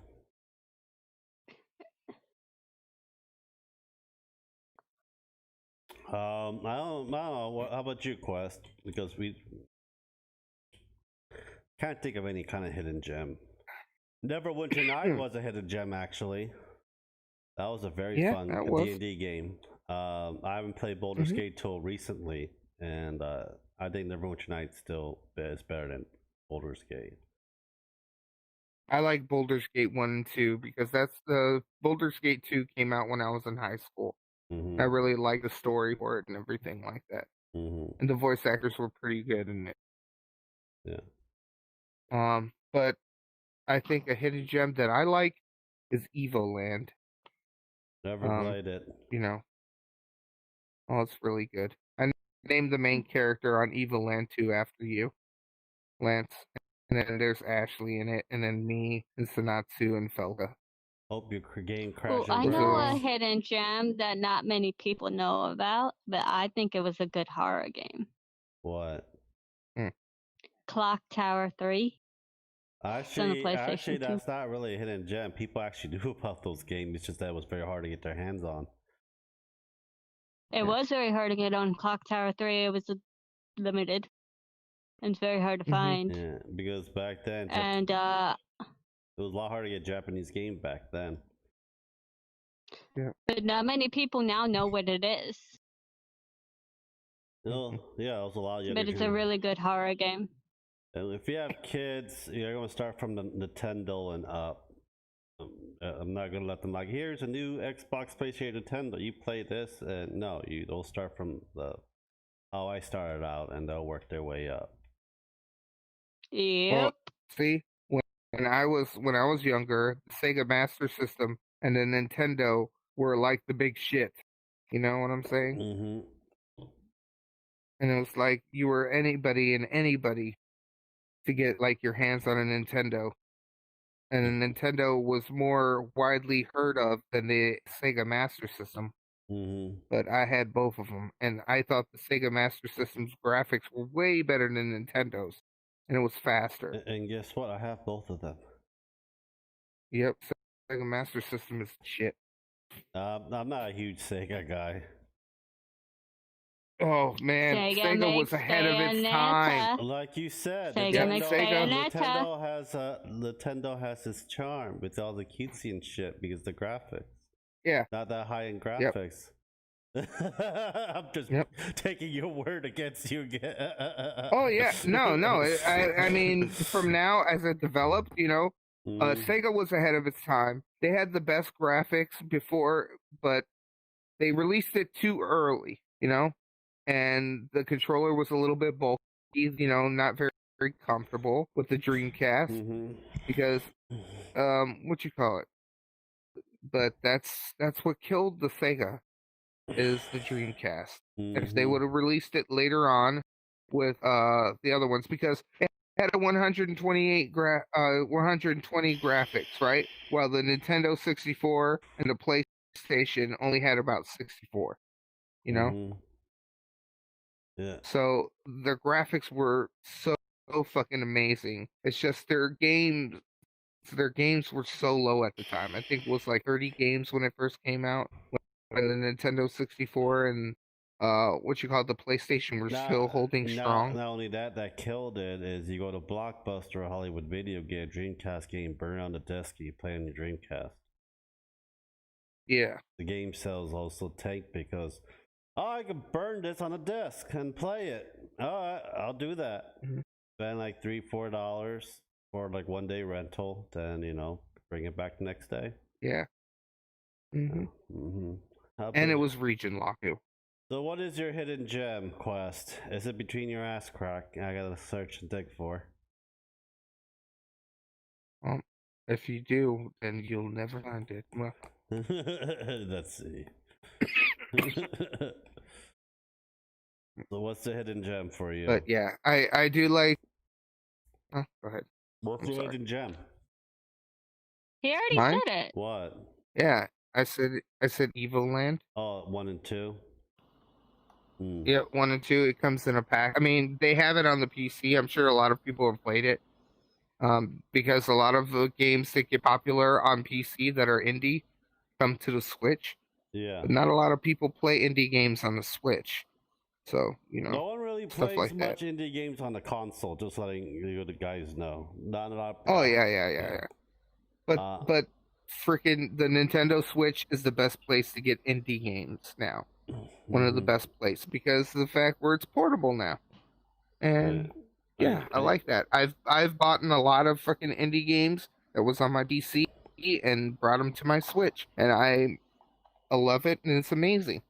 I don't know. How about you, Quest? Because we can't think of any kind of hidden gem. Neverwinter Night was a hidden gem, actually. That was a very fun D&D game. I haven't played Baldur's Gate till recently, and I think Neverwinter Night still is better than Baldur's Gate. I like Baldur's Gate 1 and 2 because that's the Baldur's Gate 2 came out when I was in high school. Mm-hmm. I really like the story for it and everything like that. Mm-hmm. And the voice actors were pretty good in it. Yeah. But I think a hidden gem that I like is Evoland. Never played it. You know. Oh, it's really good. I named the main character on Evoland 2 after you, Lance. And then there's Ashley in it, and then me, and Sanatsu, and Felga. Hope your game crashes. I know a hidden gem that not many people know about, but I think it was a good horror game. What? Clock Tower 3. Actually, that's not really a hidden gem. People actually knew about those games. It's just that it was very hard to get their hands on. It was very hard to get on Clock Tower 3. It was limited. And it's very hard to find. Yeah, because back then, and it was a lot harder to get Japanese game back then. Yeah. But not many people now know what it is. Well, yeah, it was a lot. But it's a really good horror game. And if you have kids, you're going to start from the Nintendo and up. I'm not going to let them like, here's a new Xbox, PlayStation, Nintendo. You play this, and no, they'll start from how I started out, and they'll work their way up. Yep. Well, see, when I was younger, the Sega Master System and the Nintendo were like the big shit. You know what I'm saying? Mm-hmm. And it was like you were anybody to get like your hands on a Nintendo. And the Nintendo was more widely heard of than the Sega Master System. Mm-hmm. But I had both of them, and I thought the Sega Master System's graphics were way better than Nintendo's. And it was faster. And guess what? I have both of them. Yep, Sega Master System is shit. I'm not a huge Sega guy. Oh man, Sega was ahead of its time. Like you said, Nintendo has its charm with all the cutesy and shit because the graphics. Yeah. Not that high in graphics. I'm just taking your word against you again. Oh yeah, no. I mean, from now as it developed, Sega was ahead of its time. They had the best graphics before, but they released it too early, and the controller was a little bit bulky, not very, very comfortable with the Dreamcast because, but that's what killed the Sega. Is the Dreamcast. If they would have released it later on with the other ones, because it had a 120 graphics, right? While the Nintendo 64 and the PlayStation only had about 64. Yeah. So their graphics were so fucking amazing. It's just their games were so low at the time. I think it was like 30 games when it first came out. When the Nintendo 64 and the PlayStation were still holding strong. Not only that killed it is you go to Blockbuster or Hollywood Video Game, Dreamcast game, burn on the disc, you play on your Dreamcast. Yeah. The game sales also tank because I can burn this on a disc and play it. Alright, I'll do that. Spend like $3-4 for like 1 day rental, then bring it back the next day. Yeah. And it was region lock too. So what is your hidden gem quest? Is it between your ass crack? I gotta search and dig for. If you do, then you'll never find it. Well. Let's see. So what's the hidden gem for you? But yeah, I do like. Go ahead. What's your hidden gem? He already said it. What? Yeah. I said Evoland. Oh, 1 and 2? Yeah, 1 and 2. It comes in a pack. I mean, they have it on the PC. I'm sure a lot of people have played it. Because a lot of the games that get popular on PC that are indie come to the Switch. Yeah. But not a lot of people play indie games on the Switch. So, no one really plays like much indie games on the console, just letting the guys know. Not a lot of people. Oh, yeah. But freaking the Nintendo Switch is the best place to get indie games now. One of the best places because of the fact where it's portable now. And I like that. I've bought in a lot of freaking indie games that was on my PC and brought them to my Switch, and I love it, and it's amazing.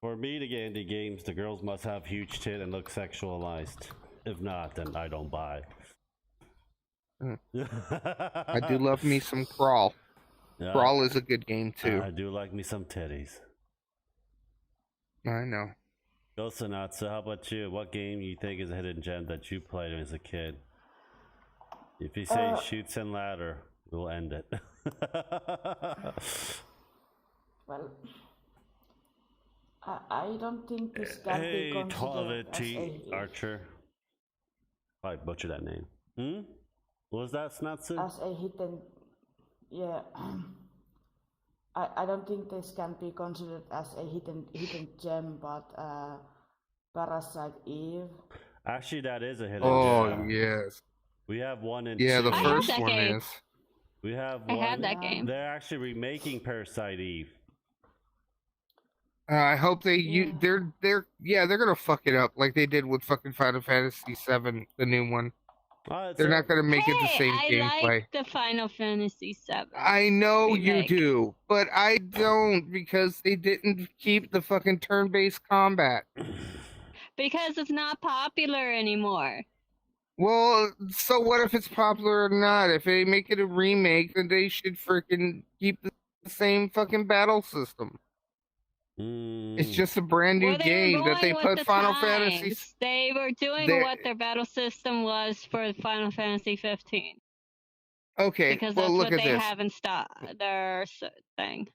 For me to get into games, the girls must have huge tit and look sexualized. If not, then I don't buy. I do love me some Crawl. Yeah, Crawl is a good game too. I do like me some titties. I know. Go Sonatsu, how about you? What game you think is a hidden gem that you played as a kid? If you say Shoots and Ladder, we'll end it. Well, I don't think this can be considered as a Archer. I butchered that name. What was that, Snatsu? As a hidden, yeah. I don't think this can be considered as a hidden gem, but Parasite Eve. Actually, that is a hidden gem. Oh yes. We have one and yeah, two. the first one game. is. We have I one. have that game. They're actually remaking Parasite Eve. I hope they're gonna fuck it up like they did with fucking Final Fantasy VII, the new one. They're not gonna make it the same gameplay. I like the Final Fantasy VII. I know remake. you do, but I don't because they didn't keep the fucking turn-based combat. Because it's not popular anymore. Well, so what if it's popular or not? If they make it a remake, then they should freaking keep the same fucking battle system. It's just a brand new game that they put Final Fantasy. They were doing what their battle system was for Final Fantasy 15. Okay, because well, that's look what at they this. have in their thing.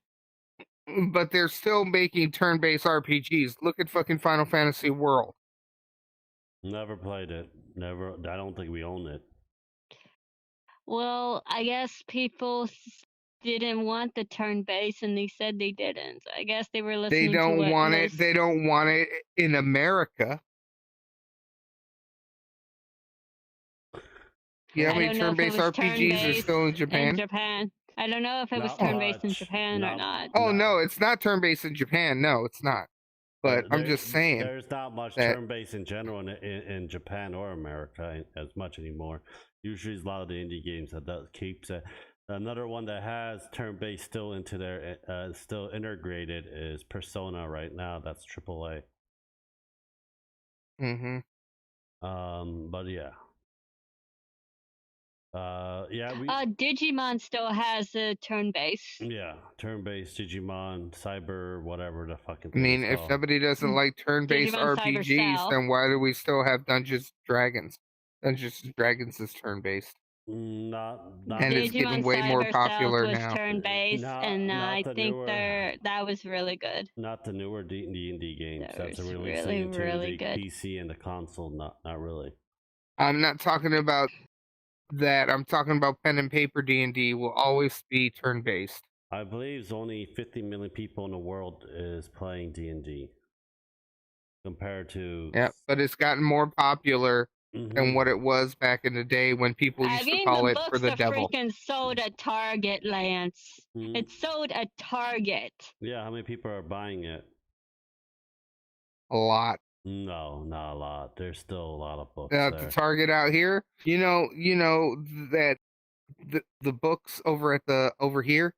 But they're still making turn-based RPGs. Look at fucking Final Fantasy World. Never played it. Never. I don't think we own it. Well, I guess people didn't want the turn-based, and they said they didn't. I guess they were listening. They don't to want it. They don't want it in America. You know how many turn-based RPGs are still in Japan? I don't know if it was turn-based in Japan or not. Oh no, it's not turn-based in Japan. No, it's not. But I'm just saying. There's not much turn-based in general in Japan or America as much anymore. Usually, a lot of the indie games that keeps it. Another one that has turn-based still into their still integrated is Persona right now. That's AAA. But yeah. Digimon still has a turn-based. Yeah, turn-based Digimon, Cyber, whatever the fucking. I mean, if somebody doesn't like turn-based RPGs, then why do we still have Dungeons & Dragons? Dungeons & Dragons is turn-based. Not and it's getting way more popular now. Turn-based, and I think that was really good. Not the newer D&D games. That's a really good. PC and the console. Not really. I'm not talking about that. I'm talking about pen and paper. D&D will always be turn-based. I believe only 50 million people in the world is playing D&D compared to. Yeah, but it's gotten more popular than what it was back in the day when people used to call it for the devil. Freaking sold at Target, Lance. It sold at Target. Yeah, how many people are buying it? A lot. No, not a lot. There's still a lot of books. The Target out here, you know that the books over here,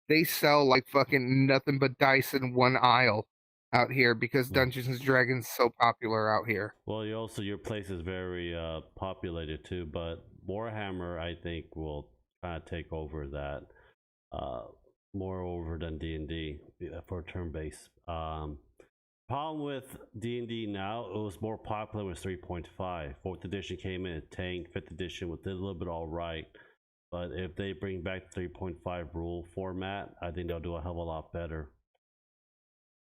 they sell like fucking nothing but dice in one aisle out here because Dungeons and Dragons is so popular out here. Well, your place is very populated too, but Warhammer I think will kind of take over that more over than D&D for turn-based. Problem with D&D now, it was more popular when it was 3.5. 4th edition came in, it tanked. 5th edition did a little bit all right. But if they bring back the 3.5 rule format, I think they'll do a hell of a lot better.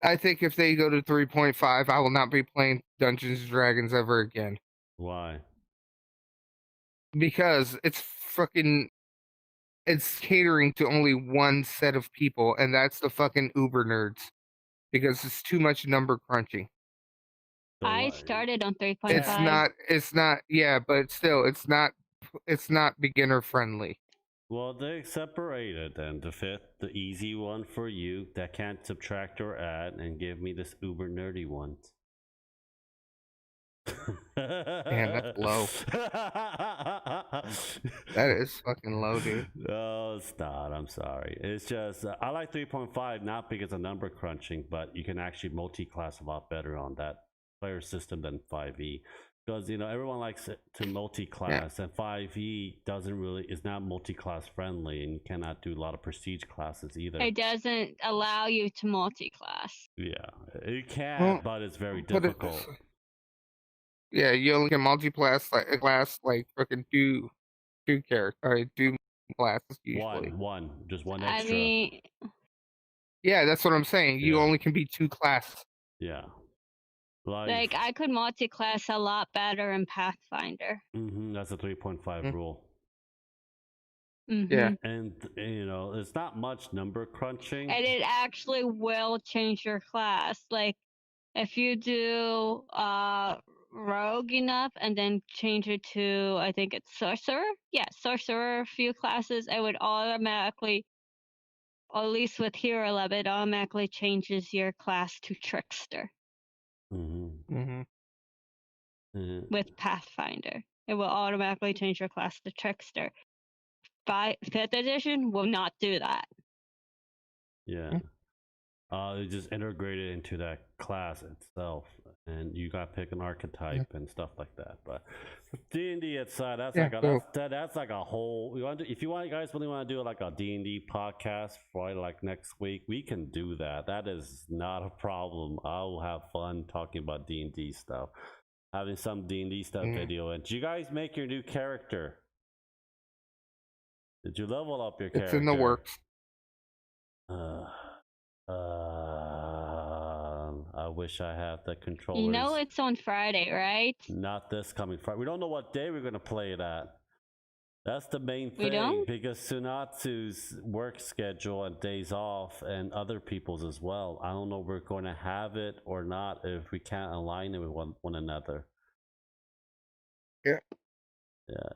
I think if they go to 3.5, I will not be playing Dungeons & Dragons ever again. Why? Because it's catering to only one set of people, and that's the fucking uber nerds. Because it's too much number crunching. I started on 3.5. It's not, yeah, but still, it's not beginner friendly. Well, they separated then the 5th, the easy one for you that can't subtract or add, and give me this uber nerdy one. Man, that's low. That is fucking low, dude. No, it's not. I'm sorry. It's just I like 3.5 not because of number crunching, but you can actually multi-class a lot better on that player system than 5e. Because everyone likes to multi-class, and 5e is not multi-class friendly, and you cannot do a lot of prestige classes either. It doesn't allow you to multi-class. Yeah, you can, but it's very difficult. Yeah, you only can multi-class like freaking two characters, or two classes usually. Just one extra. I mean, yeah, that's what I'm saying. You only can be 2 classes. Yeah. Like I could multi-class a lot better in Pathfinder. That's a 3.5 rule. Yeah. And it's not much number crunching. And it actually will change your class. Like if you do rogue enough and then change it to, I think it's sorcerer. Yeah, sorcerer, a few classes, it would automatically, or at least with hero level, it automatically changes your class to trickster. With Pathfinder, it will automatically change your class to trickster. 5th edition will not do that. Yeah. It just integrated into that class itself, and you got to pick an archetype and stuff like that. But D&D aside, that's like a whole. If you guys really want to do like a D&D podcast for like next week, we can do that. That is not a problem. I'll have fun talking about D&D stuff, having some D&D stuff video. And did you guys make your new character? Did you level up your character? It's in the works. I wish I had the controllers. It's on Friday, right? Not this coming Friday. We don't know what day we're going to play it at. That's the main thing. We don't? Because Sunatsu's work schedule and days off, and other people's as well. I don't know if we're going to have it or not if we can't align it with one another. Yeah. Yeah,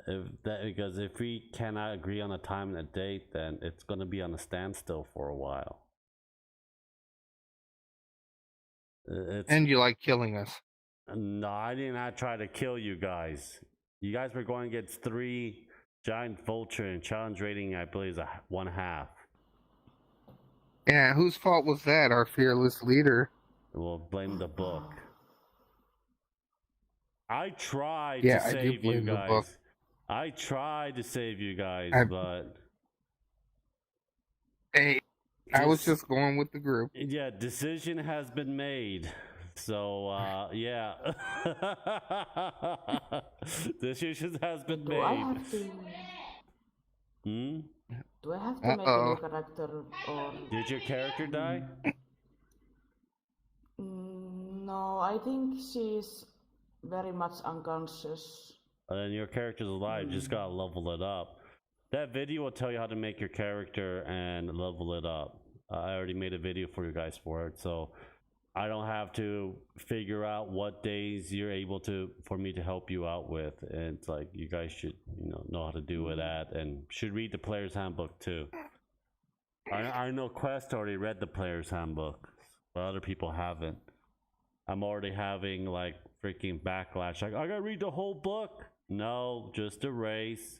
because if we cannot agree on a time and a date, then it's going to be on a standstill for a while. And you like killing us. No, I did not try to kill you guys. You guys were going against 3 giant vulture, and challenge rating, I believe, is 1/2. Yeah, whose fault was that? Our fearless leader. We'll blame the book. I tried to save you guys. I tried to save you guys, but... Hey, I was just going with the group. Yeah, decision has been made. So, yeah. Decision has been made. Do I have to make a new character? Or... Did your character die? No, I think she's very much unconscious. And your character's alive. You just gotta level it up. That video will tell you how to make your character and level it up. I already made a video for you guys for it, so I don't have to figure out what days you're able for me to help you out with. And it's like, you guys should know how to do it at, and should read the player's handbook too. I know Quest already read the player's handbook, but other people haven't. I'm already having like freaking backlash, like, I gotta read the whole book. No, just erase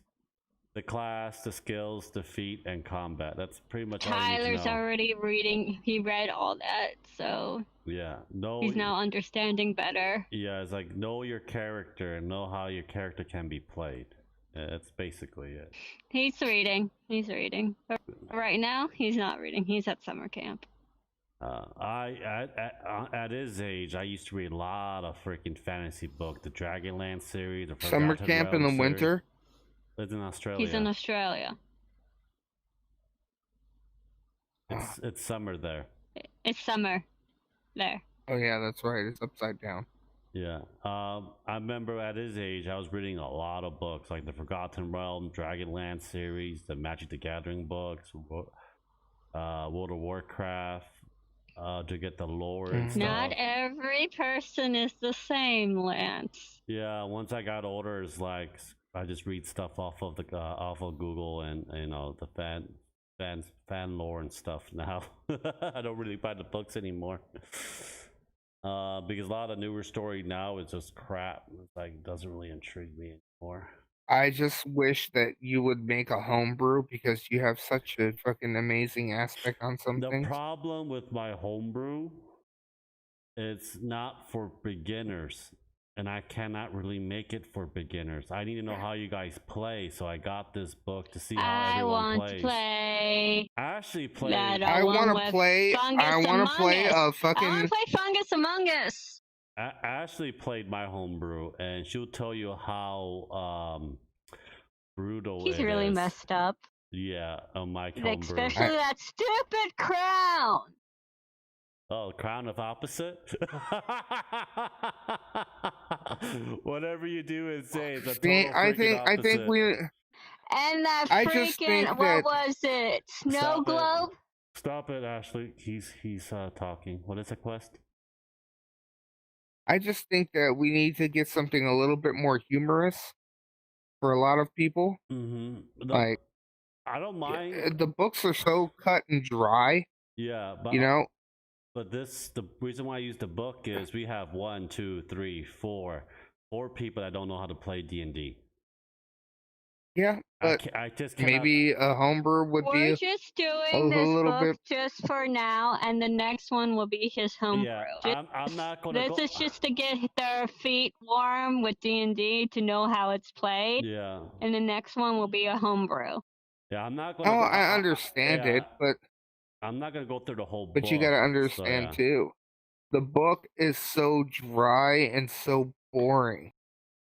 the class, the skills, the feat, and combat. That's pretty much all you need to Tyler's know. already reading. He read all that, so yeah, he's now understanding better. Yeah, it's like, know your character and know how your character can be played. That's basically it. He's reading. But right now, he's not reading. He's at summer camp. At his age, I used to read a lot of freaking fantasy books. The Dragonlance series, the Summer Forgotten camp in Realms the winter? Lives in Australia. He's in Australia. It's summer there. It's summer there. Oh yeah, that's right. It's upside down. Yeah. I remember at his age, I was reading a lot of books, like the Forgotten Realms, Dragonlance series, the Magic the Gathering books, World of Warcraft, to get the lore and stuff. Not every person is the same, Lance. Yeah, once I got older, it's like I just read stuff off of Google and the fan lore and stuff now. I don't really buy the books anymore. Because a lot of newer story now is just crap. It's like it doesn't really intrigue me anymore. I just wish that you would make a homebrew because you have such a fucking amazing aspect on some The things. problem with my homebrew, it's not for beginners, and I cannot really make it for beginners. I need to know how you guys play, so I got this book to see how everyone plays. I want to play. Ashley played. I want to play. I want to play a fucking. I want to play Fungus Among Us. Ashley played my homebrew, and she'll tell you how brutal He's it really is. messed up. Yeah, on my homebrew. Especially that stupid crown. Oh, crown of opposite? Whatever you do and say is a total I opposite. think we. And that freaking what was it? Snow globe? Stop it, Ashley. He's talking. What is it, Quest? I just think that we need to get something a little bit more humorous for a lot of people. Mm-hmm. Like, I don't mind. The books are so cut and dry. Yeah, but But the reason why I use the book is we have 1, 2, 3, 4 people that don't know how to play D&D. Yeah, but I just cannot... maybe a homebrew would be. We're just doing this book just for now, and the next one will be his homebrew. Yeah, I'm not going to. This is just to get their feet warm with D&D to know how it's played. Yeah. And the next one will be a homebrew. Yeah, I'm not going to. I understand it, but I'm not going to go through the whole book. But you got to understand too, the book is so dry and so boring.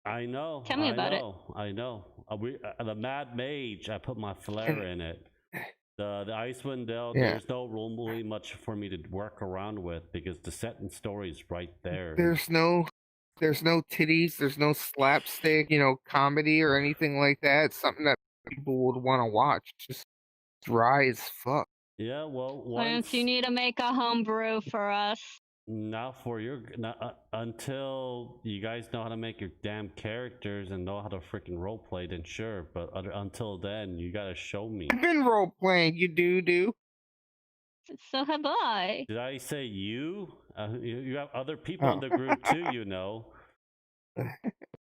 I know. Tell me about it. I know. The Mad Mage, I put my flair in it. The Icewind Dale, there's no really much for me to work around with because the set and story is right there. There's no titties, there's no slapstick, comedy or anything like that. It's something that people would want to watch. Just dry as fuck. Yeah, well, once you need to make a homebrew for us. Not for until you guys know how to make your damn characters and know how to freaking roleplay, then sure. But until then, you gotta show me. I've been roleplaying, you do. So have I. Did I say you? You have other people in the group too,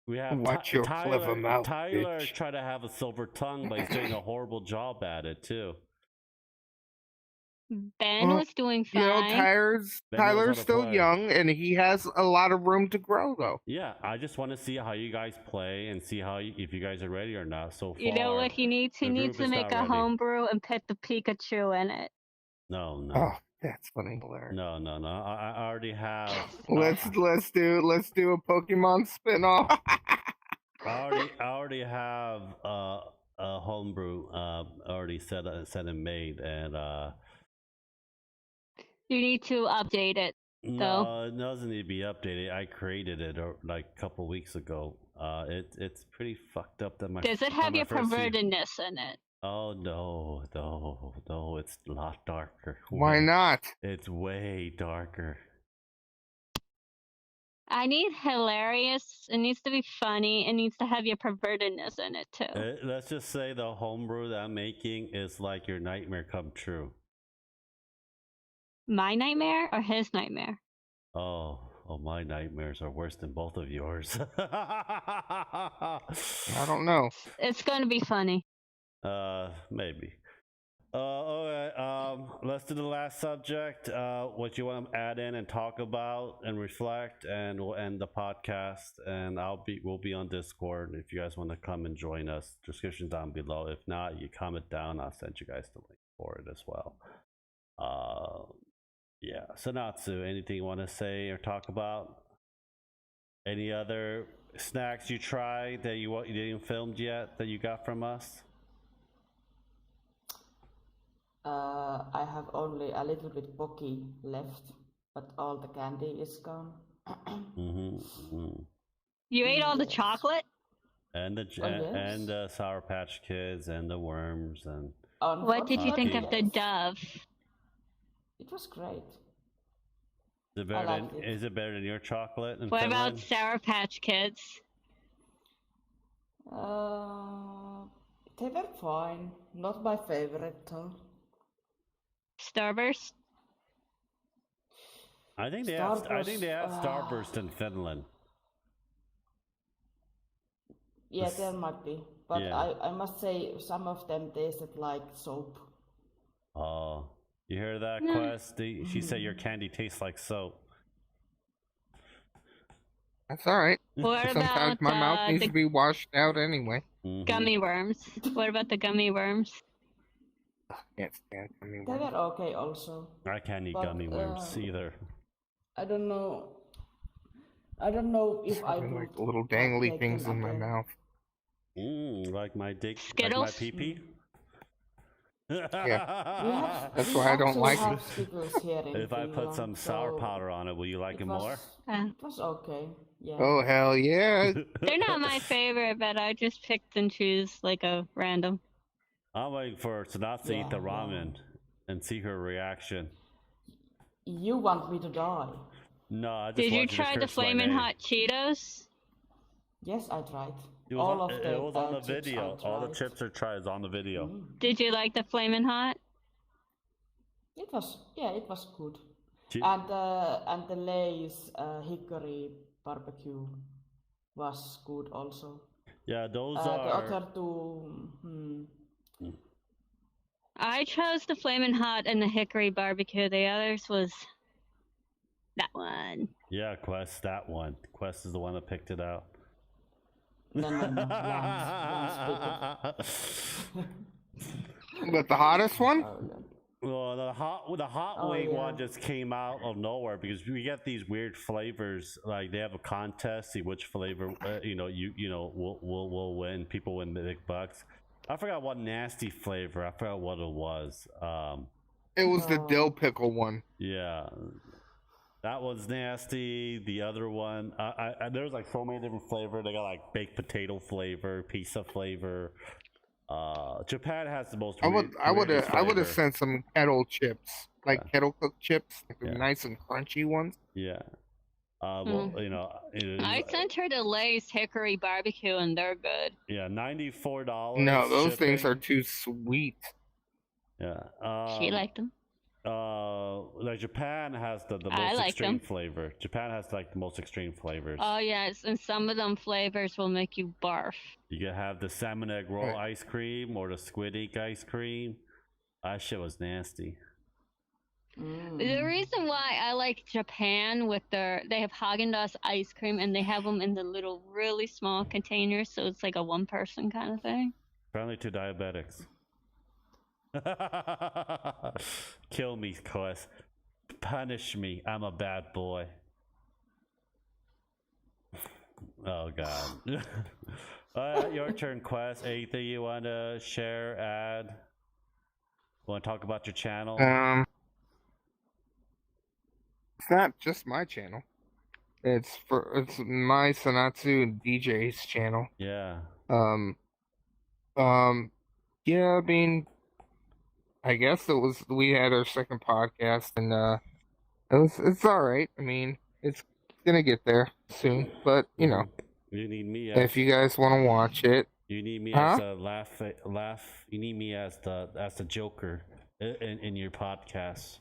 We have Watch your clever mouth, Tyler bitch. tried to have a silver tongue, but he's doing a horrible job at it too. Ben was doing fine. Tyler's still young, and he has a lot of room to grow, though. Yeah, I just want to see how you guys play and see if you guys are ready or not. So far, you know what he needs? He needs to make a homebrew and put the Pikachu in it. No. Oh, that's funny. No. I already have. Let's do a Pokemon spinoff. I already have a homebrew already set and made, and you need to update it. No, it doesn't need to be updated. I created it like a couple weeks ago. It's pretty fucked up that my. Does it have your pervertedness in it? Oh no! It's a lot darker. Why not? It's way darker. I need hilarious. It needs to be funny. It needs to have your pervertedness in it too. Let's just say the homebrew that I'm making is like your nightmare come true. My nightmare or his nightmare? Oh, my nightmares are worse than both of yours. I don't know. It's going to be funny. Maybe. Okay. Let's do the last subject. What you want to add in and talk about and reflect, and we'll end the podcast. And we'll be on Discord if you guys want to come and join us. Description down below. If not, you comment down. I'll send you guys the link for it as well. Yeah. Sanatsu, anything you want to say or talk about? Any other snacks you tried that you didn't filmed yet that you got from us? I have only a little bit Pocky left, but all the candy is gone. You ate all the chocolate? And the Sour Patch Kids and the worms and. What did you think of the dove? It was great. Is it better than your chocolate? What about Sour Patch Kids? They were fine. Not my favorite though. Starburst? I think they have Starburst in Finland. Yeah, there might be. But Yeah. I must say some of them tasted like soap. Oh, you hear that, Yeah. Quest? She said your candy tastes like soap. That's all right. What Sometimes about my mouth needs to be washed out anyway. Gummy worms? What about the gummy worms? Can't stand gummy They worms. were okay also. I can't eat But, gummy worms either. I don't know if I would Like little dangly take things them in my again. mouth. Like my dick, Skittles? like my pee-pee? Yeah. That's We why I don't actually like have it. Skittles here in If I put Finland, some sour so powder on it, will you like it more? It was okay. Yeah. Oh, hell yeah. They're not my favorite, but I just picked and choose like a random. I'm waiting for Sanatsu to eat the ramen and see her reaction. You want me to die? No, I just Did you want to try the curse my Flamin' name. Hot Cheetos? Yes, I tried. It All was of on, the it was on the chips video. I All the tried. chips are tried on the video. Did you like the Flamin' Hot? It was good. She- And the Lay's hickory barbecue was good also. Yeah, those The are. other two, I chose the Flamin' Hot and the Hickory Barbecue. The others was that one. Yeah, Quest, that one. Quest is the one that picked it out. no, Lance picked But the hottest one? it. Well, the hot Oh, wing yeah. one just came out of nowhere because we get these weird flavors. Like they have a contest, see which flavor will win. People win big bucks. I forgot what nasty flavor. I forgot what it was. It was the dill pickle one. Yeah, that was nasty. The other one, there was like so many different flavors. They got like baked potato flavor, pizza flavor. Japan has the most. I would have sent some kettle chips, like kettle cooked chips, like nice and crunchy ones. Yeah. Well, I sent her the Lay's Hickory Barbecue, and they're good. Yeah, $94. No, those things shipping. are too sweet. Yeah. She liked them. Like Japan has the I most like extreme them. flavor. Japan has like the most extreme flavors. Oh yes, and some of them flavors will make you barf. You can have the salmon egg roll ice cream or the squid ink ice cream. That shit was nasty. The reason why I like Japan with they have Haagen-Dazs ice cream and they have them in the little really small containers, so it's like a one-person kind of thing. Friendly to diabetics. Kill me, Quest. Punish me. I'm a bad boy. Oh God. Your turn, Quest. Anything you want to share, add? Want to talk about your channel? It's not just my channel. It's my Sanatsu and DJ's channel. Yeah. Yeah, I mean, I guess we had our second podcast and it's all right. I mean, it's gonna get there soon, but you know, you need me if you guys want to watch it. You need me as a laugh. You need me as the Joker in your podcast.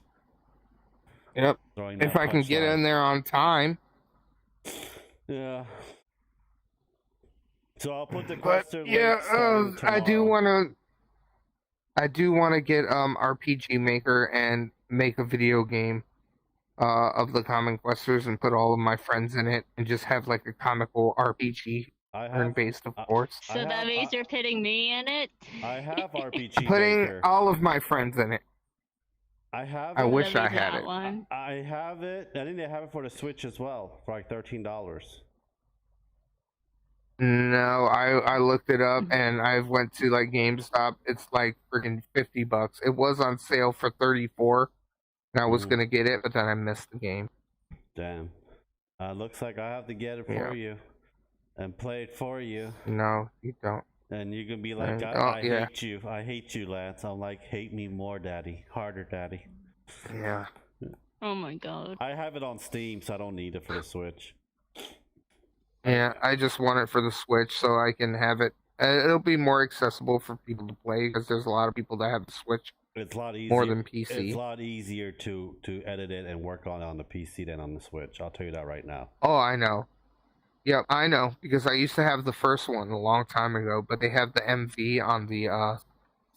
Yep. If I can get in there on time. Yeah. So I'll put the But question. yeah, I do want to get RPG Maker and make a video game of the Common Questers and put all of my friends in it and just have like a comical RPG. Turn-based, of course. So that means you're putting me in it? I have RPG Putting Maker. all of my friends in it. I have. I wish I had it. I have it. I think they have it for the Switch as well, for like $13. No, I looked it up and I went to like GameStop. It's like freaking $50. It was on sale for $34, and I was gonna get it, but then I missed the game. Damn. Looks like I have to get it for you and play it for you. No, you don't. And you can be like, I hate you. I hate you, Lance. I'm like, hate me more, Daddy. Harder, Daddy. Yeah. Oh my God. I have it on Steam, so I don't need it for the Switch. Yeah, I just want it for the Switch so I can have it. It'll be more accessible for people to play because there's a lot of people that have the Switch It's a lot easier. More than PC. It's a lot easier to edit it and work on the PC than on the Switch. I'll tell you that right now. Oh, I know. Yeah, I know, because I used to have the first one a long time ago, but they have the MV on the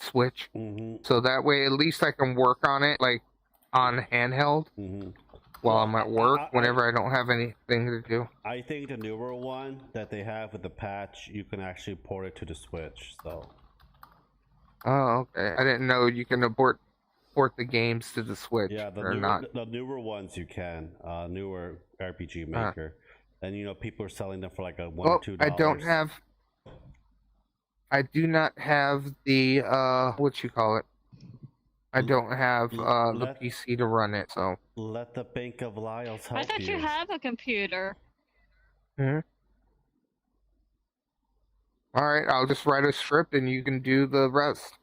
Switch. Mm-hmm. So that way, at least I can work on it, like, on handheld while I'm at work, whenever I don't have anything to do. I think the newer one that they have with the patch, you can actually port it to the Switch, so... Oh, okay. I didn't know you can port the games to the Switch, yeah, the newer ones you can. Newer RPG Maker. And, you know, people are selling them for like $1 or $2. I do not have the, what you call it? I don't have the PC to run it, so... Let the Bank of Lyles help you. I thought you have a computer. Hmm? Alright, I'll just write a script and you can do the rest.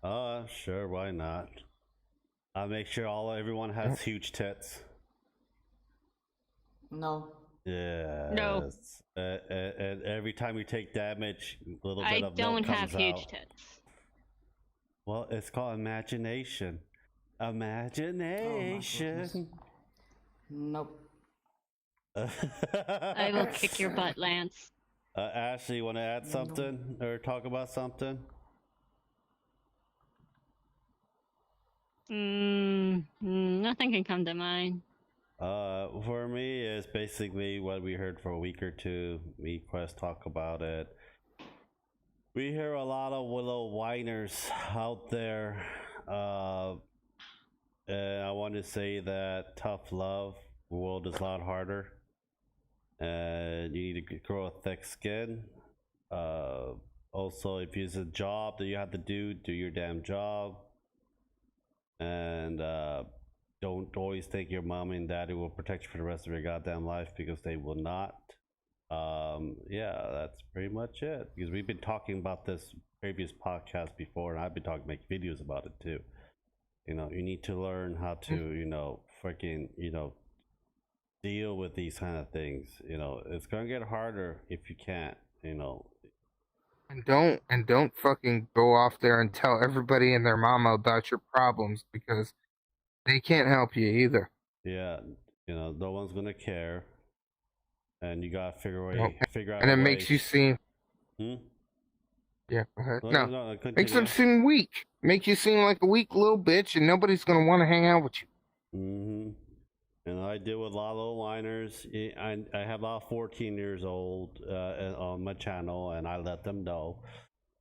Sure, why not? I'll make sure everyone has huge tits. No. Yeah. No. And every time you take damage, a little bit of milk comes out. I don't have huge tits. Well, it's called imagination. Imagination. Oh, nope. I will kick your butt, Lance. Ashley, you want to add something or talk about something? Nothing can come to mind. For me, it's basically what we heard for a week or two. Me, Quest talk about it. We hear a lot of little whiners out there. And I want to say that tough love, the world is a lot harder. And you need to grow a thick skin. Also, if it's a job that you have to do your damn job. And don't always think your mom and daddy will protect you for the rest of your goddamn life, because they will not. Yeah, that's pretty much it, because we've been talking about this previous podcast before, and I've been making videos about it too. You know, you need to learn how to, you know, freaking, you know, deal with these kind of things. You know, it's gonna get harder if you can't, you know. And don't fucking go off there and tell everybody and their mama about your problems, because they can't help you either. Yeah, you know, no one's gonna care, and you gotta figure out. And it makes you seem. Yeah, go ahead. No, makes them seem weak. Make you seem like a weak little bitch, and nobody's gonna want to hang out with you. And I deal with a lot of little whiners. I have about 14 years old on my channel, and I let them know.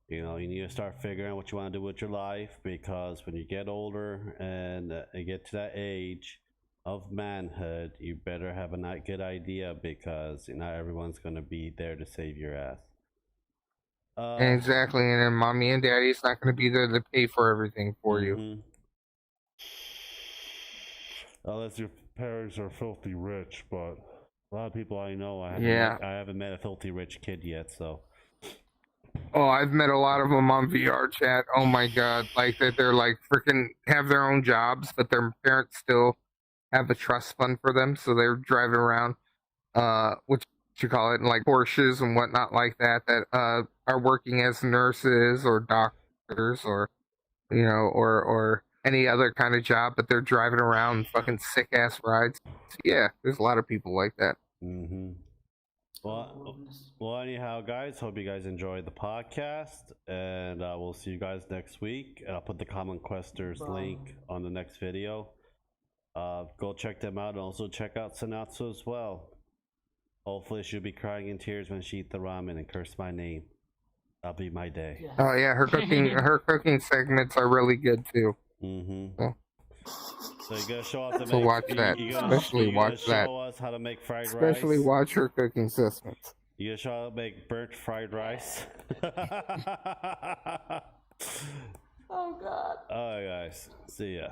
You know, you need to start figuring out what you want to do with your life, because when you get older and you get to that age of manhood, you better have a good idea, because not everyone's going to be there to save your ass. Exactly, and then mommy and daddy's not going to be there to pay for everything for you. Unless your parents are filthy rich, but a lot of people I know, I haven't met a filthy rich kid yet, so. Oh, I've met a lot of them on VrChat. Oh my god, like that they're like freaking have their own jobs, but their parents still have a trust fund for them, so they're driving around, what you call it, like Porsches and whatnot like that are working as nurses or doctors, or you know, or any other kind of job, but they're driving around fucking sick ass rides. Yeah, there's a lot of people like that. Well, anyhow, guys, hope you guys enjoyed the podcast, and we'll see you guys next week. I'll put the Common Questers link on the next video. Go check them out, and also check out Sanatsu as well. Hopefully she'll be crying in tears when she eats the ramen and curse my name. That'll be my day. Yes. Oh yeah, her cooking segments are really good too. So you gotta show us watch that. Especially watch that. Show us how to make fried rice. Especially watch her cooking segments. You gotta show how to make burnt fried rice. Oh god. Alright guys, see ya.